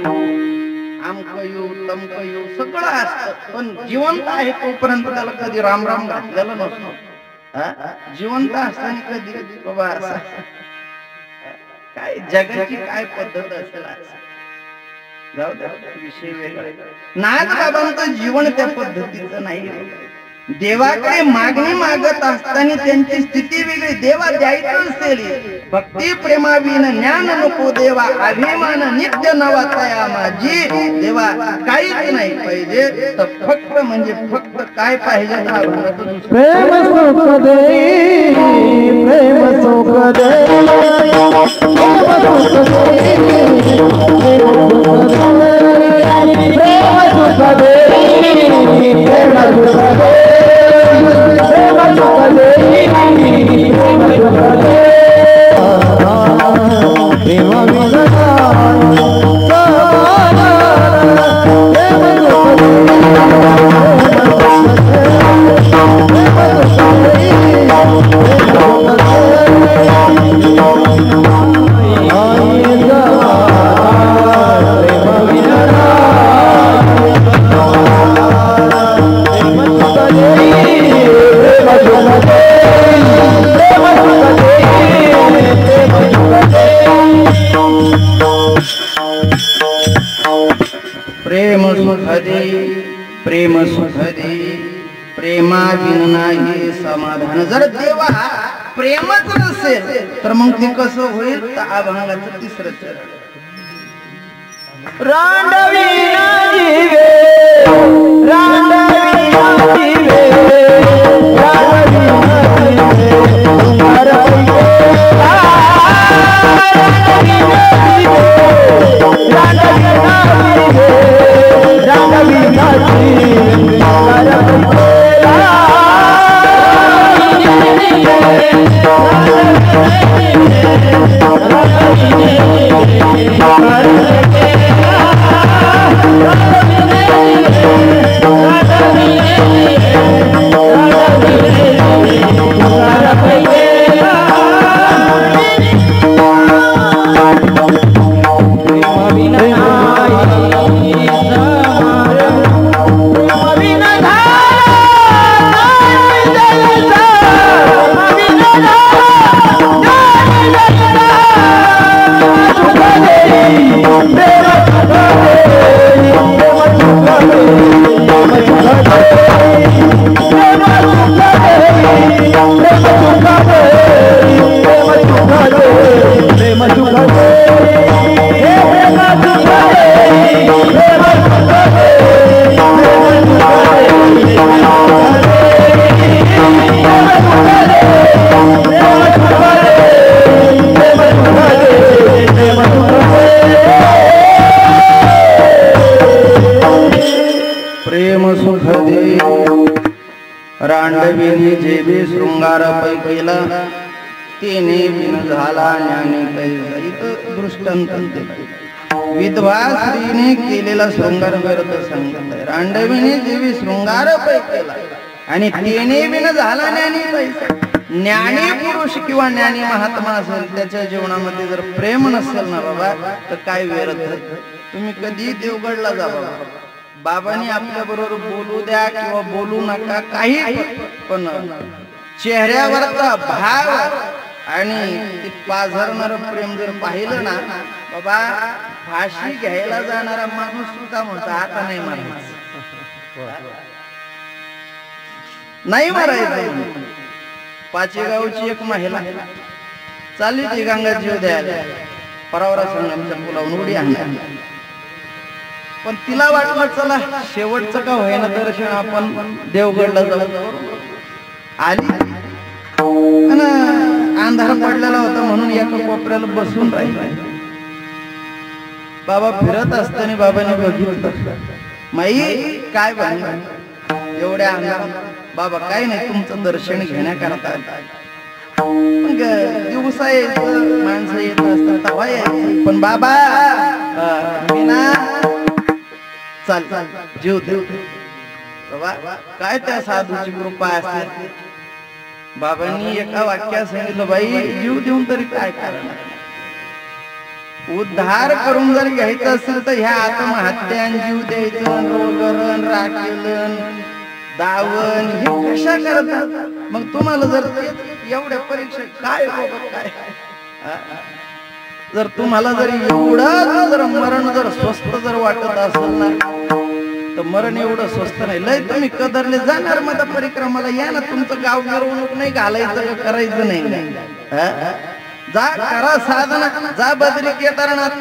आमक यू, तमक यू सगळं असतं. पण जिवंत आहे तोपर्यंत त्याला कधी राम राम घातलेलं नसतो. जिवंत असताना कधी बाबा असं काय जगाची काय पद्धत असेल जाऊ द्या विषय वेगळा नाही बाबांचं जीवन त्या पद्धतीचं नाही देवाकडे मागणी मागत असताना त्यांची स्थिती वेगळी देवा द्यायचं असेल भक्ती प्रेमाविन ज्ञान नको देवा अभिमान नित्य नवाचा माझी देवा काहीच नाही पाहिजे तर फक्त म्हणजे फक्त काय पाहिजे प्रेम सुख दे प्रेम सुख दे प्रेम सुख दे प्रेम सुख दे प्रेमा बिन नाही समाधान जर देवा प्रेमच नसेल तर मग ते कसं होईल तर अभंगाचं तिसरं चरण रांडवी जीवे रांडवी जीवे रांडविनी जेबे शृंगार पैकीला तेने बिन झाला ज्ञानी कैसा इथं दृष्टांत विधवा स्त्रीने केलेला शृंगार व्यर्थ सांगत आहे रांडविनी जेबे शृंगार पैकीला आणि तेने बिन झाला ज्ञानी कैसा ज्ञानी पुरुष किंवा ज्ञानी महात्मा असेल त्याच्या जीवनामध्ये जर प्रेम नसेल ना बाबा तर काय व्यर्थ तुम्ही कधी देवगडला जा बाबांनी आपल्या बरोबर बोलू द्या किंवा बोलू नका काही पण चेहऱ्यावरचा भाव आणि ते पाझरणार प्रेम जर पाहिलं ना बाबा फाशी घ्यायला जाणारा माणूस सुद्धा म्हणतो आता नाही मारायचं नाही मारायचं पाचेगावची एक महिला चालली ती गंगा जीव द्यायला परावरा संगमच्या पुलावून उडी आणल्या पण तिला वाटलं चला शेवटचं का होईना दर्शन आपण देवगडला जाऊ आली अंधार पडलेला होता म्हणून एका कोपऱ्याला बसून राहिला बाबा फिरत असताना बाबांनी बघितलं माई काय बाई एवढ्या अंधार बाबा काय नाही तुमचं दर्शन घेण्याकरता दिवसा यायचं माणसं येत असतात तवा यायचं पण बाबा मी ना चाल जीव देव बाबा काय त्या साधूची कृपा असते बाबांनी एका वाक्यात सांगितलं बाई जीव देऊन तरी काय करणार उद्धार करून जर घ्यायचं असेल तर ह्या आत्महत्यान जीव द्यायचं रोगरण राखेलन दावण हे कशा करतात? मग तुम्हाला जर एवढ्या परीक्षा काय बाबा काय जर तुम्हाला जर एवढं जर मरण जर स्वस्त जर वाटत असेल ना तर मरण एवढं स्वस्त नाही. लय तुम्ही कदरले जाणार मग परिक्रमाला या ना. तुमचं गाव मिरवणूक नाही घालायचं का करायचं नाही. जा करा साधना, जा बद्री केदारनाथ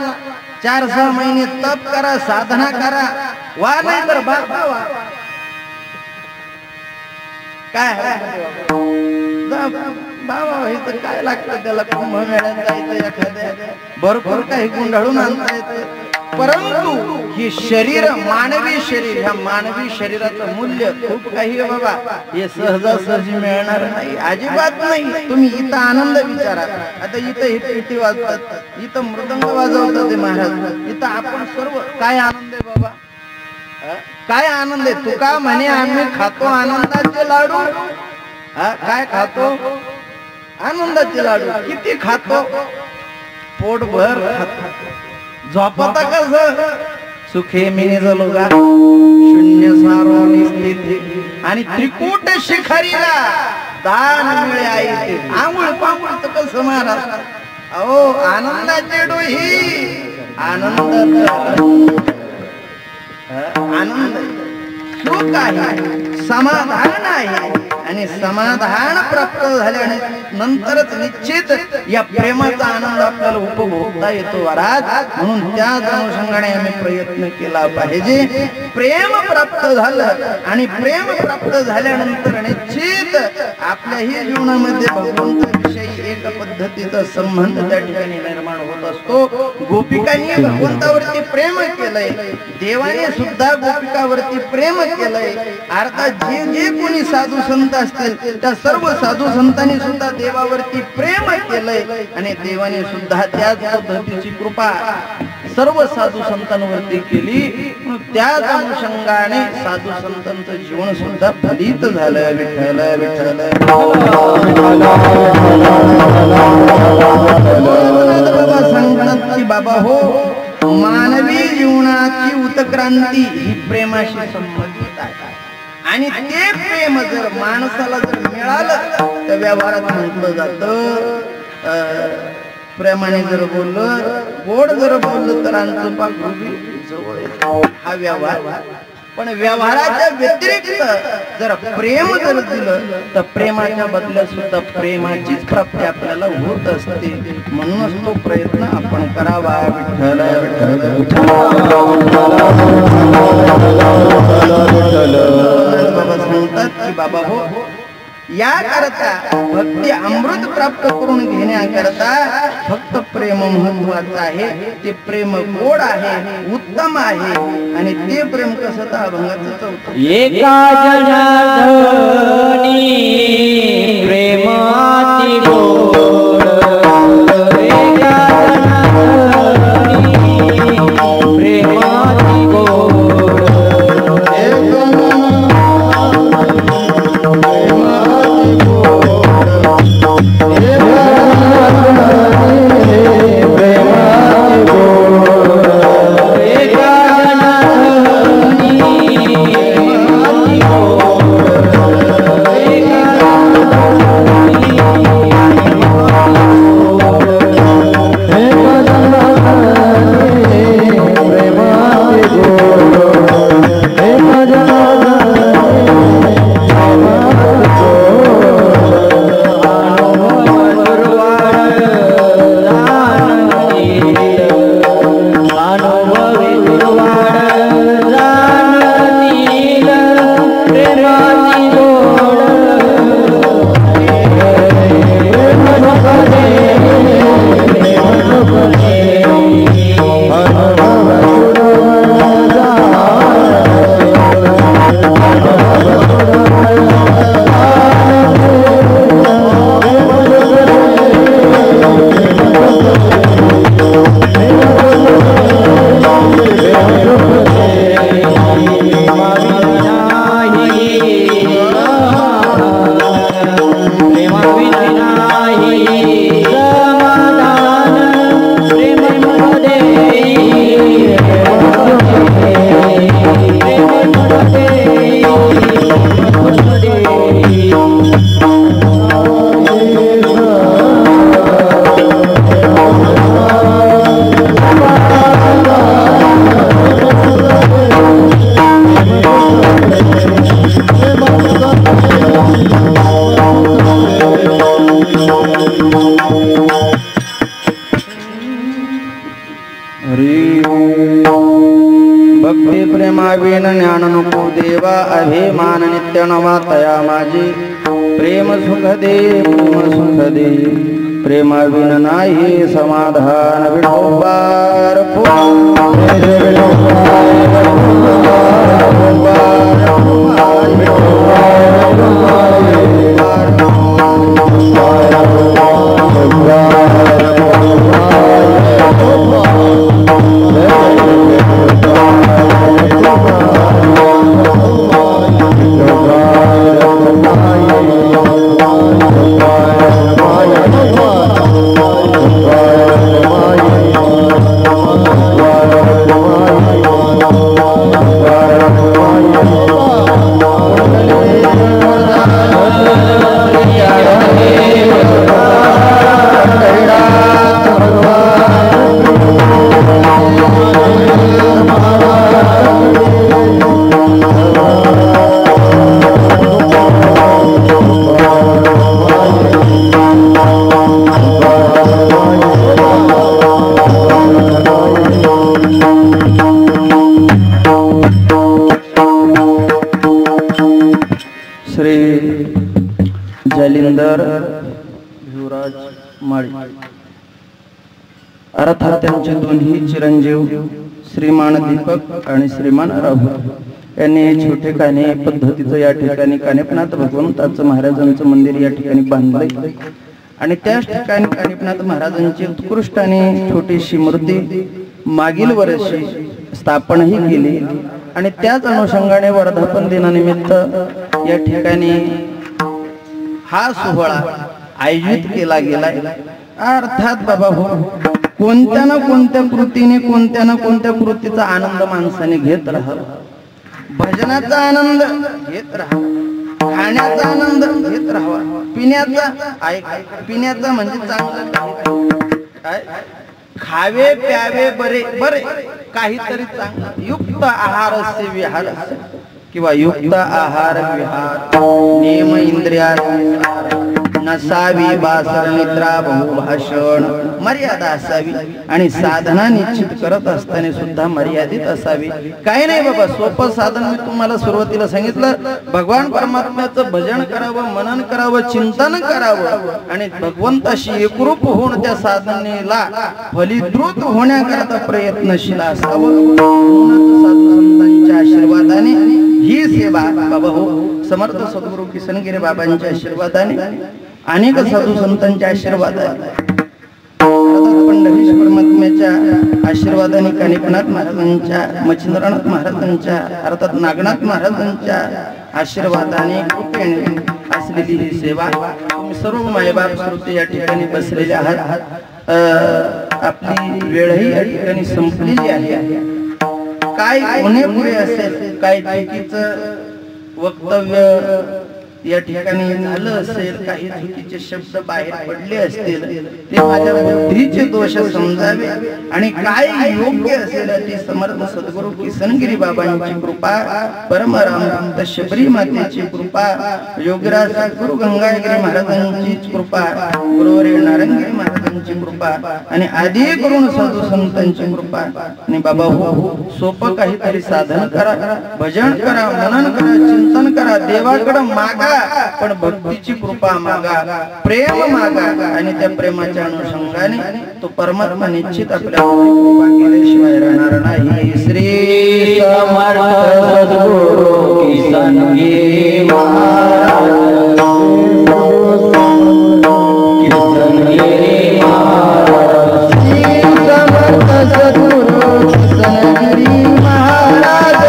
4-6 महिने तप करा, साधना करा, वा नाही तर बाबा वा. काय बाबा इथं काय लागतं त्याला? कुंभमेळ्यात जायचं एखाद्या भरपूर काही गुंडाळून आणता येतं. परंतु हे शरीर मानवी शरीर, ह्या मानवी शरीराचं मूल्य खूप काही आहे बाबा. हे सहजासहजी मिळणार नाही, अजिबात नाही. तुम्ही इथं आनंद विचारा. आता इथं हे पेटी वाजतात, इथं मृदंग वाजवतात ते महाराज, इथं आपण सर्व काय आनंद आहे बाबा, काय आनंद आहे. तुका म्हणे आम्ही खातो आनंदाचे लाडू. काय खातो? आनंदाचे लाडू. किती खातो? पोटभर खातो. झोपता कस? सुखे मिनी जलोगा शून्य सारो निस्थिती आणि त्रिकूट शिखरीला दान मिळे आई ते. आंघोळ पांघोळ तर कसं महाराज? अहो आनंदाचे डोही, आनंद आनंद सुख आहे, समाधान आहे. आणि समाधान प्राप्त झाल्यानंतरच निश्चित या प्रेमाचा आनंद आपल्याला उपभोगता येतो महाराज. म्हणून त्याच अनुषंगाने आम्ही प्रयत्न केला पाहिजे. प्रेम प्राप्त झालं आणि प्रेम प्राप्त झाल्यानंतर निश्चित आपल्याही जीवनामध्ये भगवंताविषयी एक पद्धतीचा संबंध त्या ठिकाणी निर्माण होत असतो. गोपिकांनी भगवंतावरती प्रेम केलंय, देवाने सुद्धा गोपिकावरती प्रेम केलंय. अर्थात जे जे कोणी साधू संत असतील त्या सर्व साधू संतांनी सुद्धा देवावरती प्रेम केलंय आणि देवाने सुद्धा त्याच पद्धतीची कृपा सर्व साधू संतांवरती केली. त्याच अनुषंगाने साधू संतांचं जीवन सुद्धा फलित झालं. विठ्ठल विठ्ठल बाबा सांगतात की बाबा हो, मानवी जीवनाची उत्क्रांती ही प्रेमाशी संबंधित आहे. आणि ते प्रेम जर माणसाला जर मिळालं तर व्यवहारात म्हटलं जातं प्रेमाने जर बोललं, गोड जर बोललं तर आमचं पाखरू जवळ येतो. हा व्यवहार. पण व्यवहाराच्या व्यतिरिक्त जर प्रेम जर दिलं तर प्रेमाच्या बदल्यात सुद्धा प्रेमाचीच प्राप्ती आपल्याला होत असते. म्हणूनच तो प्रयत्न आपण करावा. विठ्ठल बाबा सांगतात की बाबा हो, या करता भक्ती अमृत प्राप्त करून घेण्याकरता फक्त प्रेम महत्वाचं आहे. ते प्रेम गोड आहे, उत्तम आहे. आणि ते प्रेम कसं तर अभंगाचं चौथं. एका जनार्दनी प्रेमाती गोड, एका जनार्दनी प्रेमाती गोड, हरी भक्ती प्रेमाविन ज्ञान नको देवा अभिमान नित्य नवा तया माझी प्रेम सुख दे प्रेमाविन नाही समाधान विठोबार जालिंदर भिवराज माळी अर्थात त्यांचे दोन्ही चिरंजीव श्रीमान दीपक आणि श्रीमान राहुल यांनी छोटे काने पद्धतीचं या ठिकाणी कानेपनाथ भगवंताचं महाराजांचं मंदिर या ठिकाणी बांधलंय आणि त्याच ठिकाणी कानेपनाथ महाराजांची उत्कृष्ट आणि छोटीशी मूर्ती मागील वर्षी स्थापनही केली आणि त्याच अनुषंगाने वर्धापन दिनानिमित्त या ठिकाणी हा सोहळा आयोजित केला गेलाय। अर्थात बाबा हो, कोणत्या ना कोणत्या कृतीने कोणत्या ना कोणत्या कृतीचा आनंद माणसाने घेत राहावा, भजनाचा आनंद घेत राहावा, खाण्याचा आनंद घेत राहावा, पिण्याचा म्हणजे चांगलं काय खावे प्यावे बरे बरे काहीतरी चांगलं युक्त आहार असे विहार किंवा युक्त आहार विहार नियम इंद्रिया नसावी बासर निद्रा बहुभाषण मर्यादा असावी आणि साधना निश्चित करत असताना सुद्धा मर्यादित असावी। काही नाही बाबा, सोपं साधन मी तुम्हाला सुरुवातीला सांगितलं, भगवान परमात्म्याचं भजन करावं, मनन करावं, चिंतन करावं आणि भगवंताशी एकरूप होऊन त्या साधनेला फलीद्रुत होण्याकरता प्रयत्नशील असावं। साधू संतांच्या आशीर्वादाने ही सेवा बाबा हो, समर्थ सद्गुरू किसनगिरी बाबांच्या आशीर्वादाने अनेक साधू संतांच्या आशीर्वादाने पंढरीश्वर महात्म्याच्या आशीर्वादाने कानिपनाथ महाराजांच्या मच्छिंद्रनाथ महाराजांच्या अर्थात नागनाथ महाराजांच्या आशीर्वादाने कृपेने असलेली ही सेवा तुम्ही सर्व मायबाप श्रोते या ठिकाणी बसलेले आहात। आपली वेळही या ठिकाणी संपलेली आहे। काय कोणी पुढे असेल, काय चुकीचं वक्तव्य या ठिकाणी झालं असेल, काही चुकीचे शब्द बाहेर पडले असतील ते माझ्या बुद्धीचे दोष समजावे आणि काय योग्य असेल ते समर्थ सद्गुरू किसनगिरी बाबांची कृपा, परमरामभक्त शबरी मातेची कृपा, योगीराज गुरु गंगागिरी महाराजांची कृपा, गुरुवर्य नारायणगिरी महाराजांची कृपा आणि आदी करून साधू संतांची कृपा आणि बाबा हो, सोपं काहीतरी साधन करा, भजन करा, मनन करा, चिंतन करा, देवाकडे मागा पण भक्तीची कृपा मागा, प्रेम मागा आणि त्या प्रेमाच्या अनुषंगाने तो परमात्मा निश्चित आपल्या कृपा केल्याशिवाय राहणार नाही। श्री समर्थ सद्गुरू किसनगिरी महाराज, किसनगिरी महाराज, श्री समर्थ सद्गुरू किसनगिरी महाराज,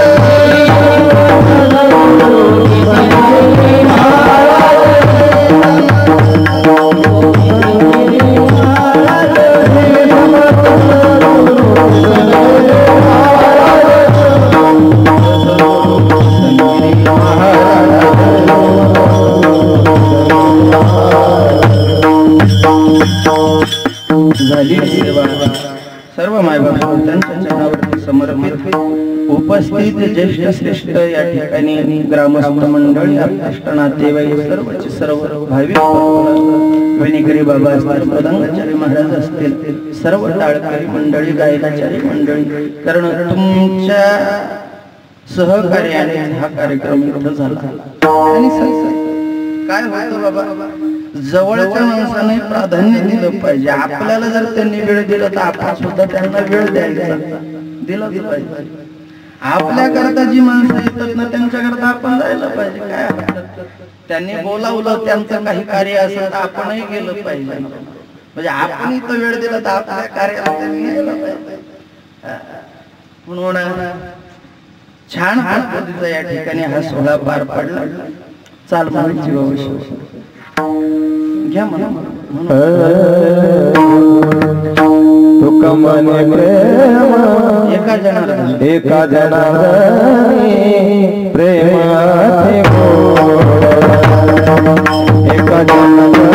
सर्व मायबाप त्यांच्या चरणावरती समर्पित उपस्थित ज्येष्ठ श्रेष्ठ या ठिकाणी ग्रामस्थ मंडळी अष्ट नातेवाईक सर्वचे सर्व भाविक विनिकरी बाबा असतील मृदंगाचार्य महाराज असतील सर्व टाळकरी मंडळी गायकाचार्य मंडळी कारण तुमच्या सहकार्याने हा कार्यक्रम इथं झाला आणि काय होतं बाबा जवळच्या माणसाने प्राधान्य दिलं पाहिजे आपल्याला जर त्यांनी वेळ दिला तर आपण सुद्धा त्यांना वेळ द्यायचा दिलं पाहिजे आपल्या करता जी माणसं येतात ना त्यांच्या करता आपण जायला पाहिजे काय त्यांनी बोलावलं त्यांचं काही कार्य असेल तर आपणही गेलं पाहिजे म्हणजे आपण इथं वेळ दिला तर आपल्या कार्याला त्यांनी यायला पाहिजे म्हणून छान पद्धतीचा या ठिकाणी हा सोहळा पार पडला चाल म्हणायची भविष्य घ्या म्हणा तुका मने प्रेम एका जणाला प्रेमाचे गोड एका प्रेम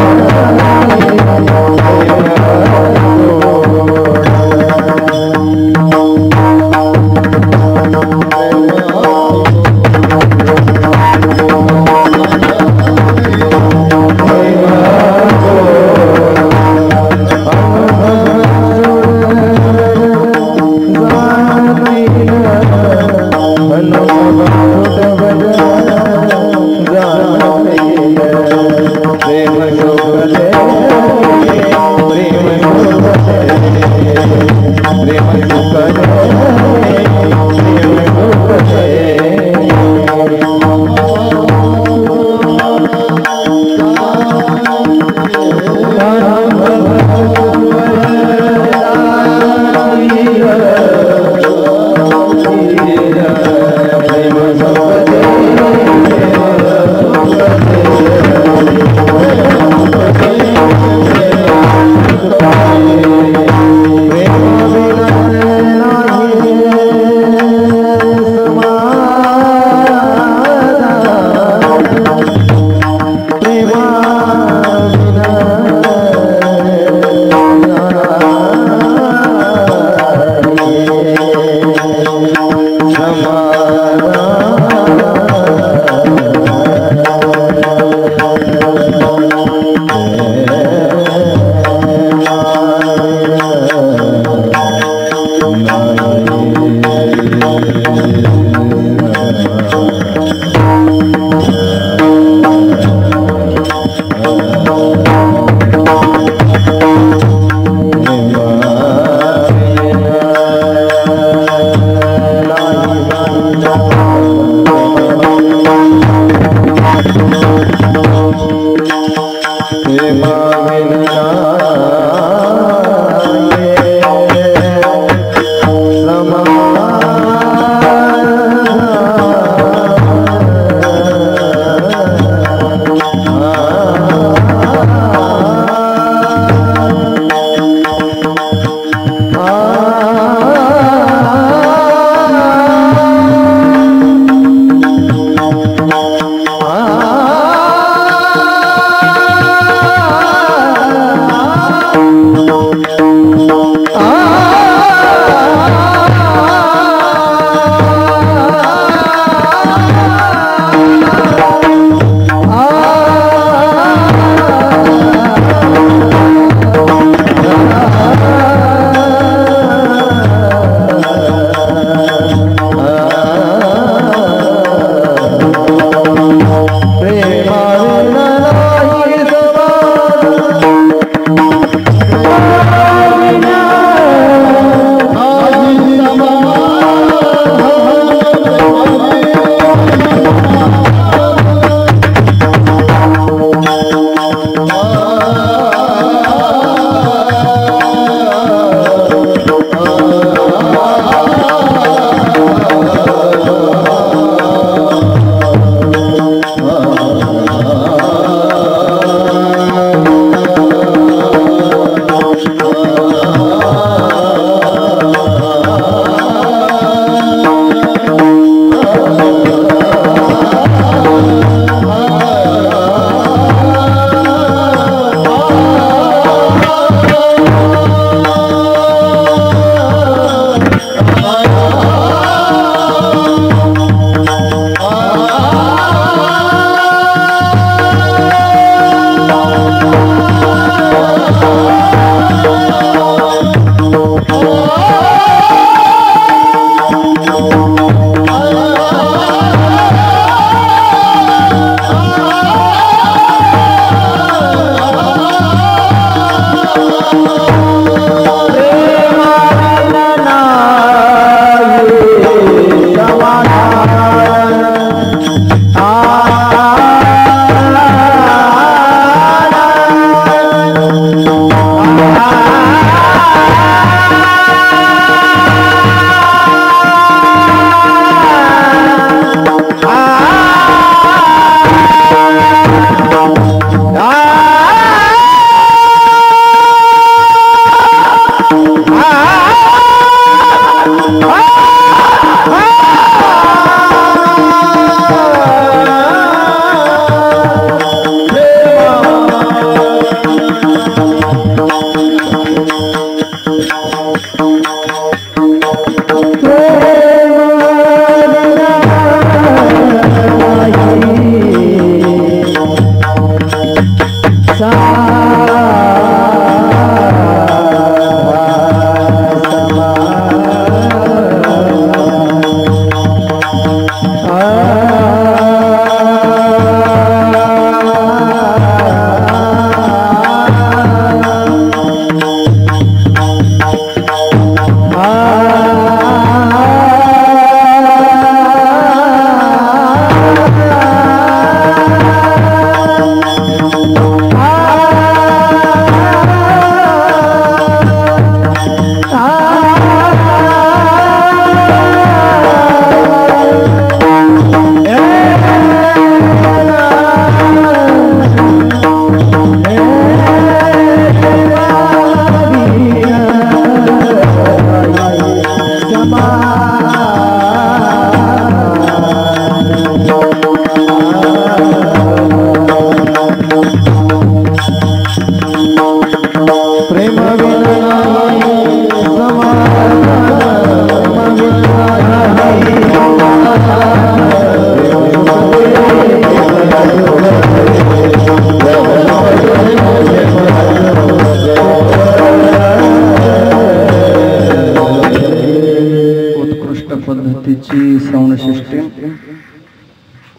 साऊंड सिस्टीम,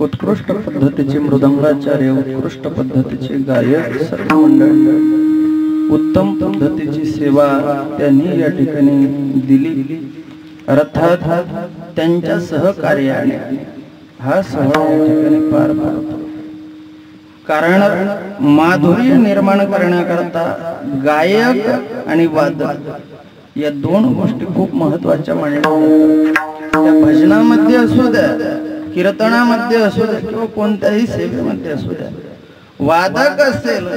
उत्कृष्ट पद्धतीचे मृदंगाचार्य, उत्कृष्ट पद्धतीचे गायक सर्व मंडळ, उत्तम पद्धतीची सेवा त्यांनी या ठिकाणी दिली. अर्थात त्यांच्या सहकार्याने हा सोहळा या ठिकाणी पार पडतो. कारण माधुर्य निर्माण करण्याकरता गायक आणि वादक या दोन गोष्टी खूप महत्वाच्या मानल्या जातात. त्या भजनामध्ये असू द्या, कीर्तनामध्ये असू द्या किंवा कोणत्याही सेवेमध्ये असू द्या, वादक असेल,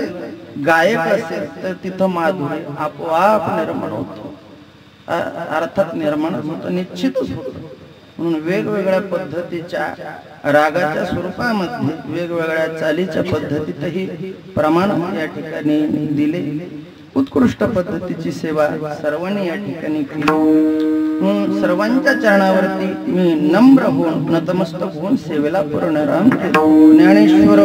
गायक असेल तर तिथं माधुर्य आपोआप निर्माण होतो. अर्थात निर्माण होतं, निश्चितच होतं. म्हणून वेगवेगळ्या पद्धतीच्या रागाच्या स्वरूपामध्ये, वेगवेगळ्या चालीच्या पद्धतीतही प्रमाण या ठिकाणी दिले. उत्कृष्ट पद्धतीची सेवा सर्वांनी या ठिकाणी केली. सर्वांच्या चरणावरती मी नम्र होऊन, नतमस्तक होऊन सेवेला पूर्णराम केलो. ज्ञानेश्वर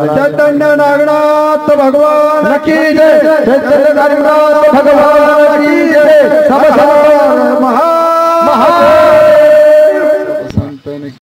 चैतन्य नागनाथ भगवान की जय, चैतन्य नागनाथ भगवान की जय, सब महा